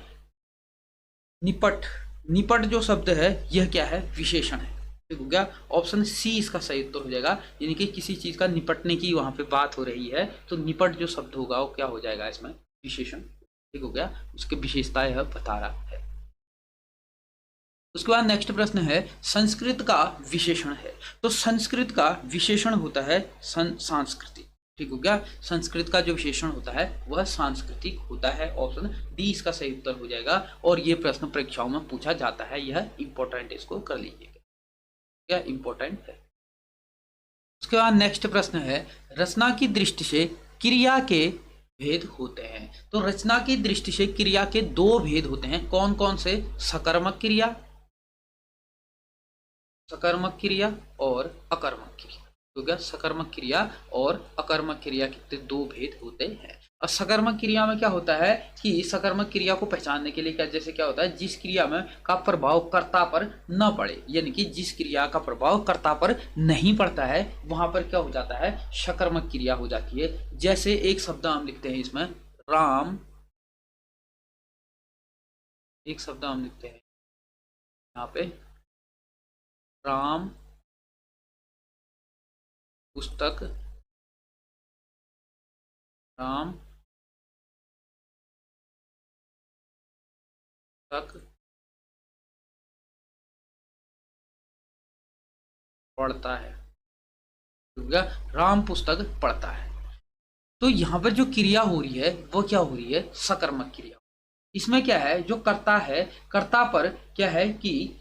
निपट, निपट जो शब्द है यह क्या है, विशेषण है। ठीक हो गया। ऑप्शन सी इसका सही उत्तर हो जाएगा, यानी कि किसी चीज का निपटने की वहां पे बात हो रही है, तो निपट जो शब्द होगा वो क्या हो जाएगा, इसमें विशेषण। ठीक हो गया। उसकी विशेषता यह बता रहा है। उसके बाद नेक्स्ट प्रश्न है, संस्कृत का विशेषण है। तो संस्कृत का विशेषण होता है सांस्कृतिक। ठीक हो गया। संस्कृत का जो विशेषण होता है वह सांस्कृतिक होता है। ऑप्शन डी इसका सही उत्तर हो जाएगा। और ये प्रश्न परीक्षाओं में पूछा जाता है, यह इंपॉर्टेंट, इसको कर लीजिएगा, क्या इंपॉर्टेंट है। उसके बाद नेक्स्ट प्रश्न है, रचना की दृष्टि से क्रिया के भेद होते हैं। तो रचना की दृष्टि से क्रिया के दो भेद होते हैं। कौन कौन से? सकर्मक क्रिया, सकर्मक क्रिया और अकर्मक क्रिया। तो क्या सकर्मक क्रिया और अकर्मक क्रिया के दो भेद होते हैं। और सकर्मक क्रिया में क्या होता है कि सकर्मक क्रिया को पहचानने के लिए क्या, जैसे क्या होता है, जिस क्रिया में का प्रभाव कर्ता पर न पड़े, यानी कि जिस क्रिया का प्रभाव कर्ता पर नहीं पड़ता है वहां पर क्या हो जाता है, सकर्मक क्रिया हो जाती है। जैसे एक शब्द हम लिखते हैं इसमें राम, एक शब्द हम लिखते हैं यहाँ पे राम पुस्तक, राम पुस्तक पढ़ता है। ठीक है, राम पुस्तक पढ़ता है। तो यहाँ पर जो क्रिया हो रही है वो क्या हो रही है, सकर्मक क्रिया। इसमें क्या है, जो कर्ता है, कर्ता पर क्या है कि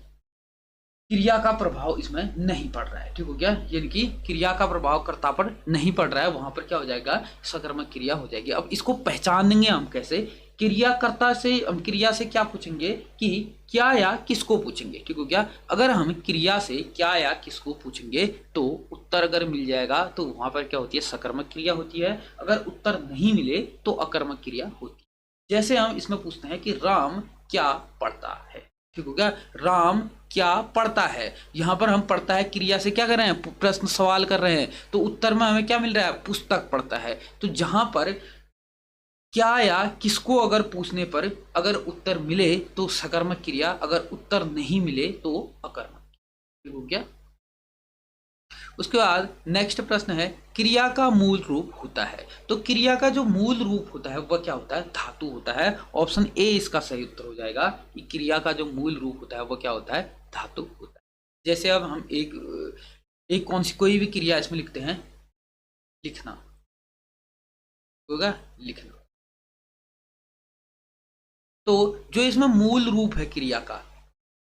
क्रिया का प्रभाव इसमें नहीं पड़ रहा है। ठीक हो गया, यानी कि क्रिया का प्रभाव कर्ता पर नहीं पड़ रहा है, वहां पर क्या हो जाएगा, सकर्मक क्रिया हो जाएगी। अब इसको पहचानेंगे हम कैसे? क्रियाकर्ता से हम क्रिया से क्या पूछेंगे कि क्या या किसको पूछेंगे। ठीक हो गया, अगर हम क्रिया से क्या या किसको पूछेंगे तो उत्तर अगर मिल जाएगा तो वहां पर क्या होती है, सकर्मक क्रिया होती है। अगर उत्तर नहीं मिले तो अकर्मक क्रिया होती है। जैसे हम इसमें पूछते हैं कि राम क्या पढ़ता है। ठीक हो गया, राम क्या पढ़ता है। यहां पर हम पढ़ता है क्रिया से क्या कर रहे हैं, प्रश्न सवाल कर रहे हैं, तो उत्तर में हमें क्या मिल रहा है, पुस्तक पढ़ता है। तो जहां पर क्या या किसको अगर पूछने पर अगर उत्तर मिले तो सकर्मक क्रिया, अगर उत्तर नहीं मिले तो अकर्मक। ठीक हो गया। उसके बाद नेक्स्ट प्रश्न है, क्रिया का मूल रूप होता है। तो क्रिया का जो मूल रूप होता है वह क्या होता है, धातु होता है। ऑप्शन ए इसका सही उत्तर हो जाएगा कि क्रिया का जो मूल रूप होता है वह क्या होता है, धातु होता है। जैसे अब हम एक कौन सी कोई भी क्रिया इसमें लिखते हैं, लिखना होगा, लिखना। तो जो इसमें मूल रूप है क्रिया का,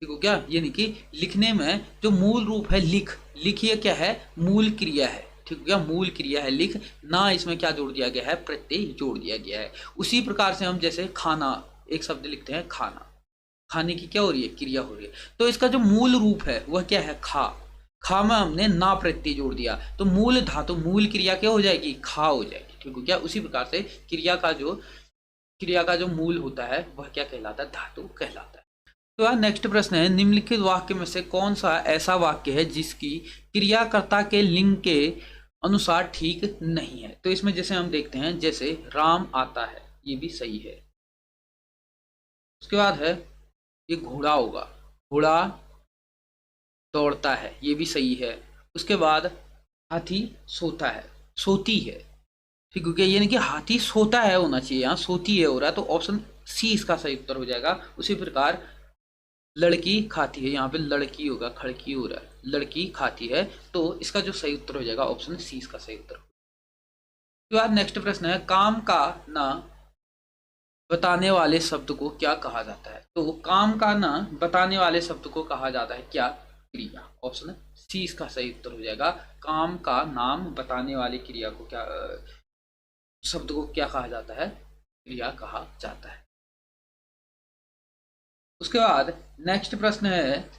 ठीक हो क्या, यानी कि लिखने में जो मूल रूप है लिख, लिखिए क्या है, मूल क्रिया है। ठीक हो गया, मूल क्रिया है लिख, ना इसमें क्या जोड़ दिया गया है, प्रत्यय जोड़ दिया गया है। उसी प्रकार से हम जैसे खाना, एक शब्द लिखते हैं खाना, खाने की क्या हो रही है, क्रिया हो रही है। तो इसका जो मूल रूप है वह क्या है, खा। खा में हमने ना प्रत्यय जोड़ दिया तो मूल धातु, मूल क्रिया क्या हो जाएगी, खा हो जाएगी। ठीक हो गया, उसी प्रकार से क्रिया का जो मूल होता है वह क्या कहलाता है, धातु कहलाता है। तो यार नेक्स्ट प्रश्न है, निम्नलिखित वाक्य में से कौन सा ऐसा वाक्य है जिसकी क्रियाकर्ता के लिंग के अनुसार ठीक नहीं है। तो इसमें जैसे हम देखते हैं, जैसे राम आता है, ये भी सही है। उसके बाद है ये घोड़ा होगा, घोड़ा दौड़ता है, ये भी सही है। उसके बाद हाथी सोता है, सोती है। ठीक है, यानी कि हाथी सोता है होना चाहिए, यहाँ सोती है हो रहा है, तो ऑप्शन सी इसका सही उत्तर हो जाएगा। उसी प्रकार लड़की खाती है, यहाँ पे लड़की होगा, खड़की हो रहा है, लड़की खाती है, तो इसका जो सही उत्तर हो जाएगा ऑप्शन सी इसका सही उत्तर। तो बाद नेक्स्ट प्रश्न है, काम का ना बताने वाले शब्द को क्या कहा जाता है। तो काम का ना बताने वाले शब्द को कहा जाता है क्या, क्रिया। ऑप्शन सी इसका सही उत्तर हो जाएगा। काम का नाम बताने वाली क्रिया को क्या, शब्द को क्या कहा जाता है, क्रिया कहा जाता है। उसके बाद नेक्स्ट प्रश्न है,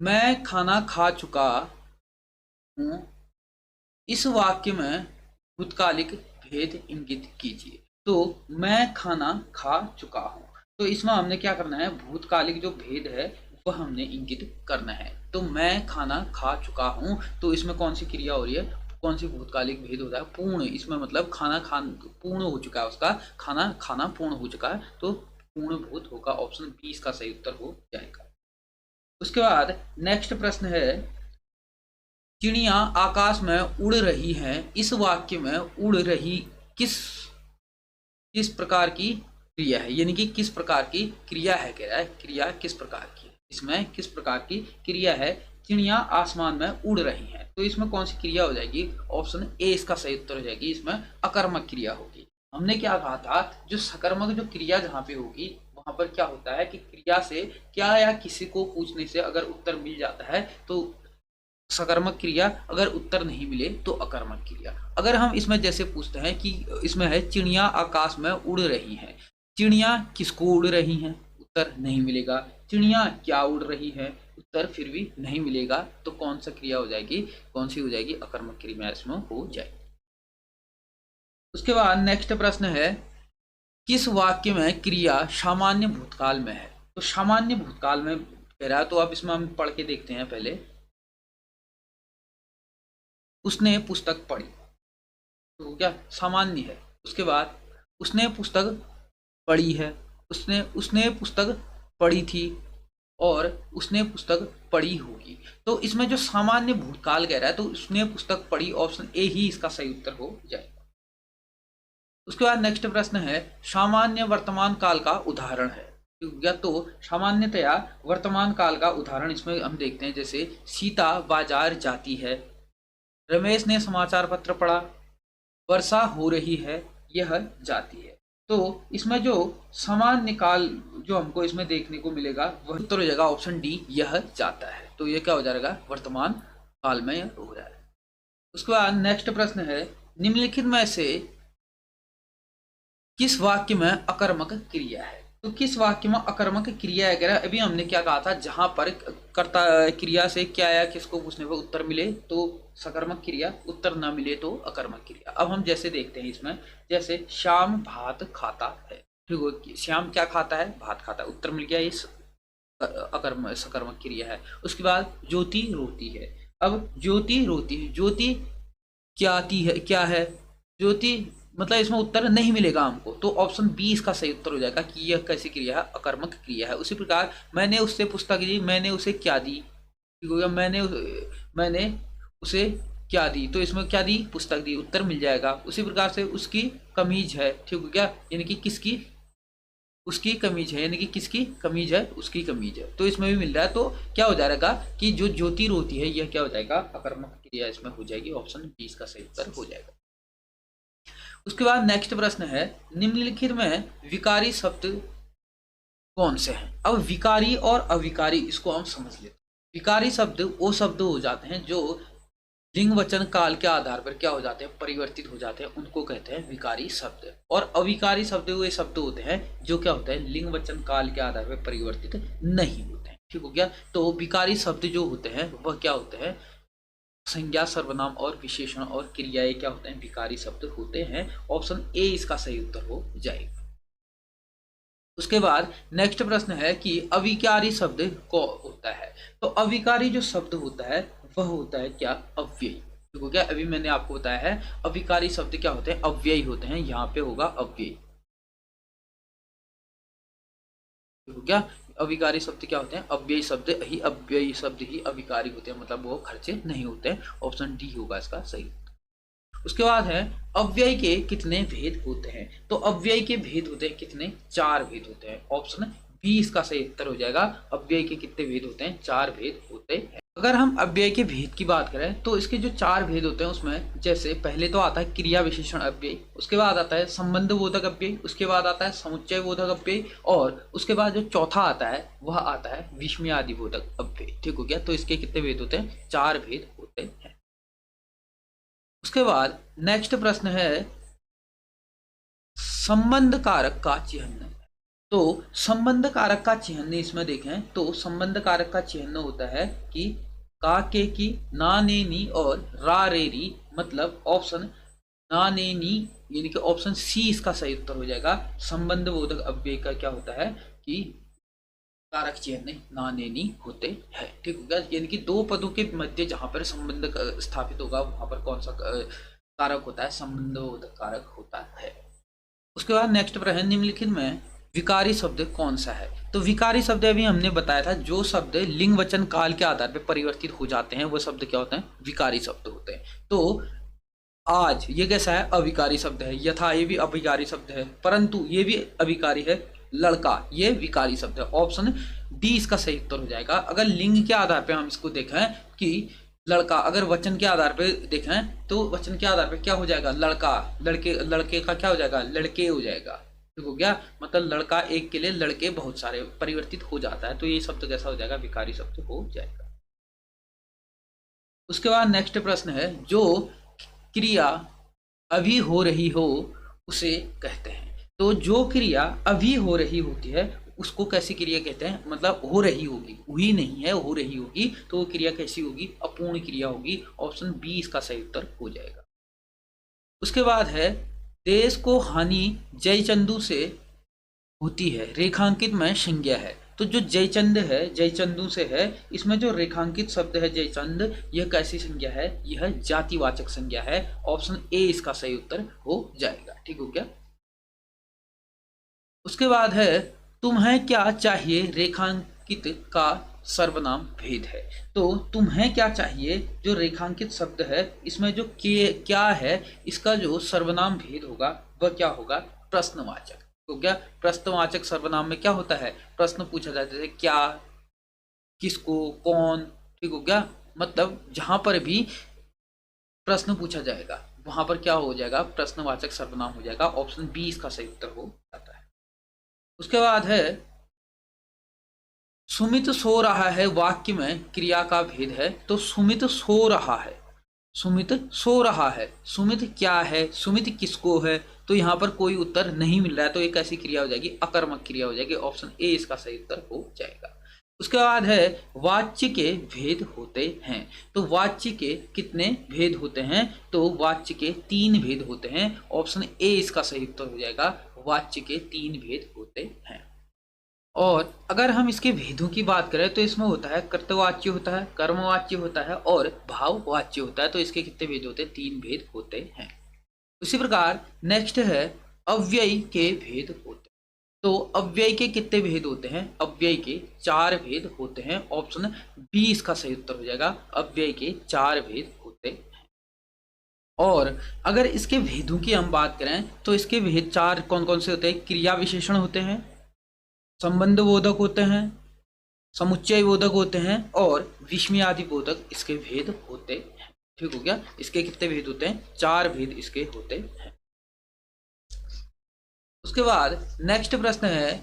मैं खाना खा चुका हूं, इस वाक्य में भूतकालिक भेद इंगित कीजिए। तो मैं खाना खा चुका हूं, तो इसमें हमने क्या करना है, भूतकालिक जो भेद है वह हमने इंगित करना है। तो मैं खाना खा चुका हूं, तो इसमें कौन सी क्रिया हो रही है, कौन सी भूतकालिक भेद होता है, पूर्ण। इसमें मतलब खाना खान पूर्ण हो चुका है, उसका खाना खाना पूर्ण हो चुका है, तो पूर्ण भूत होगा। ऑप्शन बी इसका सही उत्तर हो जाएगा। उसके बाद नेक्स्ट प्रश्न है, चिड़िया आकाश में उड़ रही हैं, इस वाक्य में उड़ रही किस किस प्रकार की क्रिया है, यानी कि किस प्रकार की क्रिया है, कह रहा है क्रिया किस प्रकार की, इसमें किस प्रकार की क्रिया है। चिड़िया आसमान में उड़ रही हैं, तो इसमें कौन सी क्रिया हो जाएगी, ऑप्शन ए इसका सही उत्तर हो जाएगी, इसमें अकर्मक क्रिया होगी। हमने क्या कहा था, जो सकर्मक जो क्रिया जहां पे होगी वहां पर क्या होता है कि क्रिया से क्या या किसी को पूछने से अगर उत्तर मिल जाता है तो सकर्मक क्रिया, अगर उत्तर नहीं मिले तो अकर्मक क्रिया। अगर हम इसमें जैसे पूछते हैं कि इसमें है चिड़िया आकाश में उड़ रही हैं, चिड़िया किसको उड़ रही हैं, उत्तर नहीं मिलेगा। चिड़िया क्या उड़ रही है, उत्तर फिर भी नहीं मिलेगा। तो कौन सा क्रिया हो जाएगी, कौन सी हो जाएगी, अकर्मक क्रिया इसमें हो जाएगी। उसके बाद नेक्स्ट प्रश्न है, किस वाक्य में क्रिया सामान्य भूतकाल में है। तो सामान्य भूतकाल में कह रहा है, तो अब इसमें हम पढ़ के देखते हैं। पहले उसने पुस्तक पढ़ी, तो क्या सामान्य है। उसके बाद उसने पुस्तक पढ़ी है, उसने पुस्तक पढ़ी थी और उसने पुस्तक पढ़ी होगी। तो इसमें जो सामान्य भूतकाल कह रहा है, तो उसने पुस्तक पढ़ी, ऑप्शन ए ही इसका सही उत्तर हो जाएगा। उसके बाद नेक्स्ट प्रश्न है, सामान्य वर्तमान काल का उदाहरण है। या तो सामान्यतया वर्तमान काल का उदाहरण इसमें हम देखते हैं, जैसे सीता बाजार जाती है, रमेश ने समाचार पत्र पढ़ा, वर्षा हो रही है, यह जाती है। तो इसमें जो सामान्य काल जो हमको इसमें देखने को मिलेगा वह उत्तर हो जाएगा ऑप्शन डी, यह जाता है। तो यह क्या हो जाएगा, वर्तमान काल में हो रहा है। उसके बाद नेक्स्ट प्रश्न है, निम्नलिखित में से किस वाक्य में अकर्मक क्रिया है। तो किस वाक्य में अकर्मक क्रिया है, अभी हमने क्या कहा था, जहां पर कर्ता क्रिया से क्या आया, किसको पूछने पर उत्तर मिले तो सकर्मक क्रिया, उत्तर न मिले तो अकर्मक क्रिया। अब हम जैसे देखते हैं इसमें, जैसे श्याम भात खाता है, ठीक है, श्याम क्या खाता है, भात खाता है, उत्तर मिल गया, इस सकर्मक क्रिया है। उसके बाद ज्योति रोती है, अब ज्योति रोती है, ज्योति क्या आती है, क्या है ज्योति, मतलब इसमें उत्तर नहीं मिलेगा हमको। तो ऑप्शन बी इसका सही उत्तर हो जाएगा कि यह कैसी क्रिया है, अकर्मक क्रिया है। उसी प्रकार मैंने उससे पुस्तक ली, मैंने उसे क्या दी, ठीक हो गया, मैंने उसे क्या दी, तो इसमें क्या दी, पुस्तक दी, उत्तर मिल जाएगा। उसी प्रकार से उसकी कमीज है, ठीक हो गया, यानी कि किसकी, उसकी कमीज है, यानी कि किसकी कमीज है, उसकी कमीज है, तो इसमें भी मिल रहा है। तो क्या हो जाएगा कि जो ज्योति रोती है, यह क्या हो जाएगा, अकर्मक क्रिया इसमें हो जाएगी, ऑप्शन बी इसका सही उत्तर हो जाएगा। उसके बाद नेक्स्ट प्रश्न है, निम्नलिखित में विकारी शब्द कौन से हैं। अब विकारी और अविकारी इसको हम समझ लेते हैं। विकारी शब्द वो शब्द हो जाते हैं जो लिंग वचन काल के आधार पर क्या हो जाते हैं, परिवर्तित हो जाते हैं, उनको कहते हैं विकारी शब्द। और अविकारी शब्द वे शब्द होते हैं जो क्या होते हैं, लिंग वचन काल के आधार पर परिवर्तित नहीं होते हैं, ठीक हो गया। तो विकारी शब्द जो होते हैं वह क्या होते हैं, संज्ञा, सर्वनाम और विशेषण और क्रियाएं क्या होते हैं, विकारी शब्द होते हैं। ऑप्शन ए इसका सही उत्तर हो जाएगा। उसके बाद नेक्स्ट प्रश्न है कि अविकारी शब्द कौन होता है। तो अविकारी जो शब्द होता है वह होता है क्या, अव्ययी, ठीक हो गया। अभी मैंने आपको बताया है अविकारी शब्द क्या होते हैं, अव्ययी होते हैं, यहाँ पे होगा अव्ययी, ठीक हो गया। अविकारी शब्द क्या होते हैं, अव्ययी शब्द ही, अव्ययी शब्द ही अविकारी होते हैं, मतलब वो खर्चे नहीं होते हैं। ऑप्शन डी होगा इसका सही। उसके बाद है अव्यय के कितने भेद होते हैं। तो अव्यय के भेद होते हैं कितने, 4 भेद होते हैं, ऑप्शन बी इसका सही उत्तर हो जाएगा। अव्यय के कितने भेद होते हैं, 4 भेद होते हैं। अगर हम अव्यय के भेद की बात करें तो इसके जो 4 भेद होते हैं उसमें जैसे पहले तो आता है क्रिया विशेषण अव्यय, उसके बाद आता है संबंध बोधक अव्यय, उसके बाद आता है समुच्चय बोधक अव्यय, और उसके बाद जो चौथा आता है वह आता है विस्मयादि बोधक अव्यय, ठीक हो गया। तो इसके कितने भेद होते हैं, 4 भेद होते हैं। उसके बाद नेक्स्ट प्रश्न है संबंध कारक का चिन्ह। तो संबंध कारक का चिन्ह इसमें देखें तो संबंध कारक का चिन्ह होता है कि का, के, की, ना, ने, नी और रा, रे, री, मतलब ऑप्शन ना, ने, नी, यानी कि ऑप्शन सी इसका सही उत्तर हो जाएगा। संबंध बोधक अव्यय का क्या होता है कि कारक चिन्ह ना, ने, नी होते हैं, ठीक हो गया। यानी कि 2 पदों के मध्य जहां पर संबंध स्थापित होगा वहां पर कौन सा कारक होता है, संबंध बोधक कारक होता है। उसके बाद नेक्स्ट प्रश्न, निम्नलिखित में विकारी शब्द कौन सा है। तो विकारी शब्द अभी हमने बताया था, जो शब्द लिंग वचन काल के आधार पर परिवर्तित हो जाते हैं वो शब्द क्या होते हैं, विकारी शब्द होते हैं। तो आज ये कैसा है, अविकारी शब्द है, यथा ये भी अविकारी शब्द है, परंतु ये भी अविकारी है, लड़का ये विकारी शब्द है। ऑप्शन डी इसका सही उत्तर हो जाएगा। अगर लिंग के आधार पर हम इसको देखें कि लड़का, अगर वचन के आधार पर देखें तो वचन के आधार पर क्या हो जाएगा, लड़का, लड़के, लड़के का क्या हो जाएगा, लड़के हो जाएगा, ठीक हो गया। मतलब लड़का एक के लिए लड़के बहुत सारे, परिवर्तित हो जाता है, तो ये शब्द कैसा हो जाएगा, विकारी शब्द हो जाएगा। उसके बाद नेक्स्ट प्रश्न है, जो क्रिया अभी हो रही हो उसे कहते हैं। तो जो क्रिया अभी हो रही होती है उसको कैसी क्रिया कहते हैं, मतलब हो रही होगी, हुई नहीं है, हो रही होगी, तो वो क्रिया कैसी होगी, अपूर्ण क्रिया होगी। ऑप्शन बी इसका सही उत्तर हो जाएगा। उसके बाद है, देश को हानि जयचंदू से होती है, रेखांकित में संज्ञा है। तो जो जयचंद है, जयचंदू से है, इसमें जो रेखांकित शब्द है जयचंद, यह कैसी संज्ञा है, यह जातिवाचक संज्ञा है। ऑप्शन ए इसका सही उत्तर हो जाएगा। ठीक हो क्या। उसके बाद है, तुम्हें क्या चाहिए रेखांकित का सर्वनाम भेद है। तो तुम्हें क्या चाहिए जो रेखांकित शब्द है, इसमें जो क्या है, इसका जो सर्वनाम भेद होगा वह क्या होगा, प्रश्नवाचक। तो क्या प्रश्नवाचक सर्वनाम में क्या होता है, प्रश्न पूछा जाता है, क्या, किसको, कौन। ठीक हो क्या, मतलब जहां पर भी प्रश्न पूछा जाएगा वहां पर क्या हो जाएगा, प्रश्नवाचक सर्वनाम हो जाएगा। ऑप्शन बी इसका सही उत्तर हो जाता है। उसके बाद है, सुमित सो रहा है वाक्य में क्रिया का भेद है। तो सुमित सो रहा है, सुमित सो रहा है, सुमित क्या है, सुमित किसको है, तो यहाँ पर कोई उत्तर नहीं मिल रहा है, तो एक ऐसी क्रिया हो जाएगी, अकर्मक क्रिया हो जाएगी। ऑप्शन ए इसका सही उत्तर हो जाएगा। उसके बाद है, वाच्य के भेद होते हैं। तो वाच्य के कितने भेद होते हैं, तो वाच्य के 3 भेद होते हैं। ऑप्शन ए इसका सही उत्तर हो जाएगा, वाच्य के 3 भेद होते हैं। और अगर हम इसके भेदों की बात करें तो इसमें होता है, कर्तवाच्य होता है, कर्मवाच्य होता है और भाववाच्य होता है। तो इसके कितने भेद होते हैं, 3 भेद होते हैं। उसी प्रकार नेक्स्ट है, अव्यय के भेद होते हैं। तो अव्यय के कितने भेद होते हैं, अव्यय के 4 भेद होते हैं। ऑप्शन बी इसका सही उत्तर हो जाएगा, अव्यय के 4 भेद होते हैं। और अगर इसके भेदों की हम बात करें तो इसके भेद 4 कौन कौन से होते हैं, क्रिया विशेषण होते हैं, संबंध बोधक होते हैं, समुच्चय बोधक होते हैं और विस्मयादि बोधक इसके भेद होते हैं। ठीक हो गया, इसके कितने भेद होते हैं, 4 भेद इसके होते हैं। उसके बाद नेक्स्ट प्रश्न है,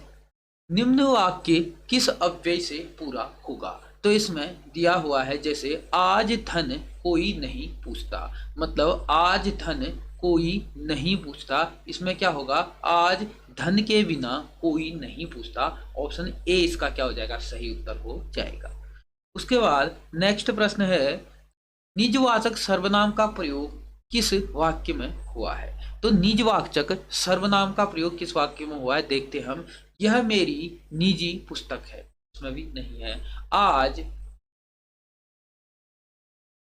निम्न वाक्य किस अव्यय से पूरा होगा। तो इसमें दिया हुआ है, जैसे आज धन कोई नहीं पूछता, मतलब आज धन कोई नहीं पूछता, इसमें क्या होगा, आज धन के बिना कोई नहीं पूछता। ऑप्शन ए इसका क्या हो जाएगा, सही उत्तर हो जाएगा। उसके बाद नेक्स्ट प्रश्न है, निजवाचक सर्वनाम का प्रयोग किस वाक्य में हुआ है। तो निजवाचक सर्वनाम का प्रयोग किस वाक्य में हुआ है, देखते हम। यह मेरी निजी पुस्तक है, इसमें भी नहीं है। आज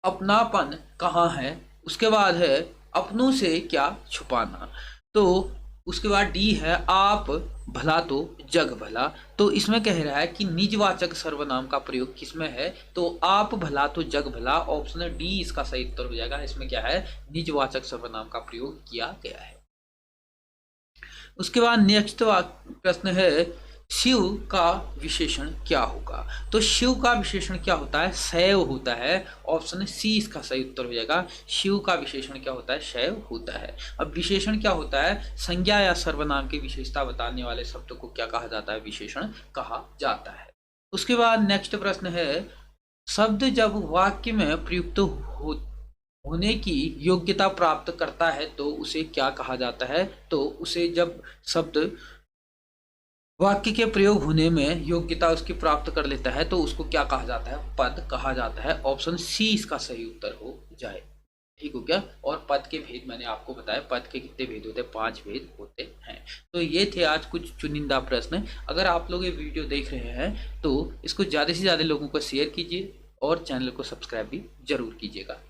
अपनापन कहाँ है। उसके बाद है, अपनों से क्या छुपाना। तो उसके बाद डी है, आप भला तो जग भला। तो इसमें कह रहा है कि निजवाचक सर्वनाम का प्रयोग किसमें है, तो आप भला तो जग भला। ऑप्शन डी इसका सही उत्तर हो जाएगा, इसमें क्या है, निजवाचक सर्वनाम का प्रयोग किया गया है। उसके बाद नेक्स्ट प्रश्न है, शिव का विशेषण क्या होगा। तो शिव का विशेषण क्या होता है, शैव होता है। ऑप्शन सी इसका सही उत्तर हो जाएगा, शिव का विशेषण क्या होता है, शैव होता है। अब विशेषण क्या होता है, संज्ञा या सर्वनाम की विशेषता बताने वाले शब्द को क्या कहा जाता है, विशेषण कहा जाता है। उसके बाद नेक्स्ट प्रश्न है, शब्द जब वाक्य में प्रयुक्त होने की योग्यता प्राप्त करता है तो उसे क्या कहा जाता है। तो उसे जब शब्द वाक्य के प्रयोग होने में योग्यता उसकी प्राप्त कर लेता है तो उसको क्या कहा जाता है, पद कहा जाता है। ऑप्शन सी इसका सही उत्तर हो जाए। ठीक हो क्या। और पद के भेद मैंने आपको बताया, पद के कितने भेद होते हैं, 5 भेद होते हैं। तो ये थे आज कुछ चुनिंदा प्रश्न। अगर आप लोग ये वीडियो देख रहे हैं तो इसको ज़्यादा से ज़्यादा लोगों को शेयर कीजिए और चैनल को सब्सक्राइब भी जरूर कीजिएगा।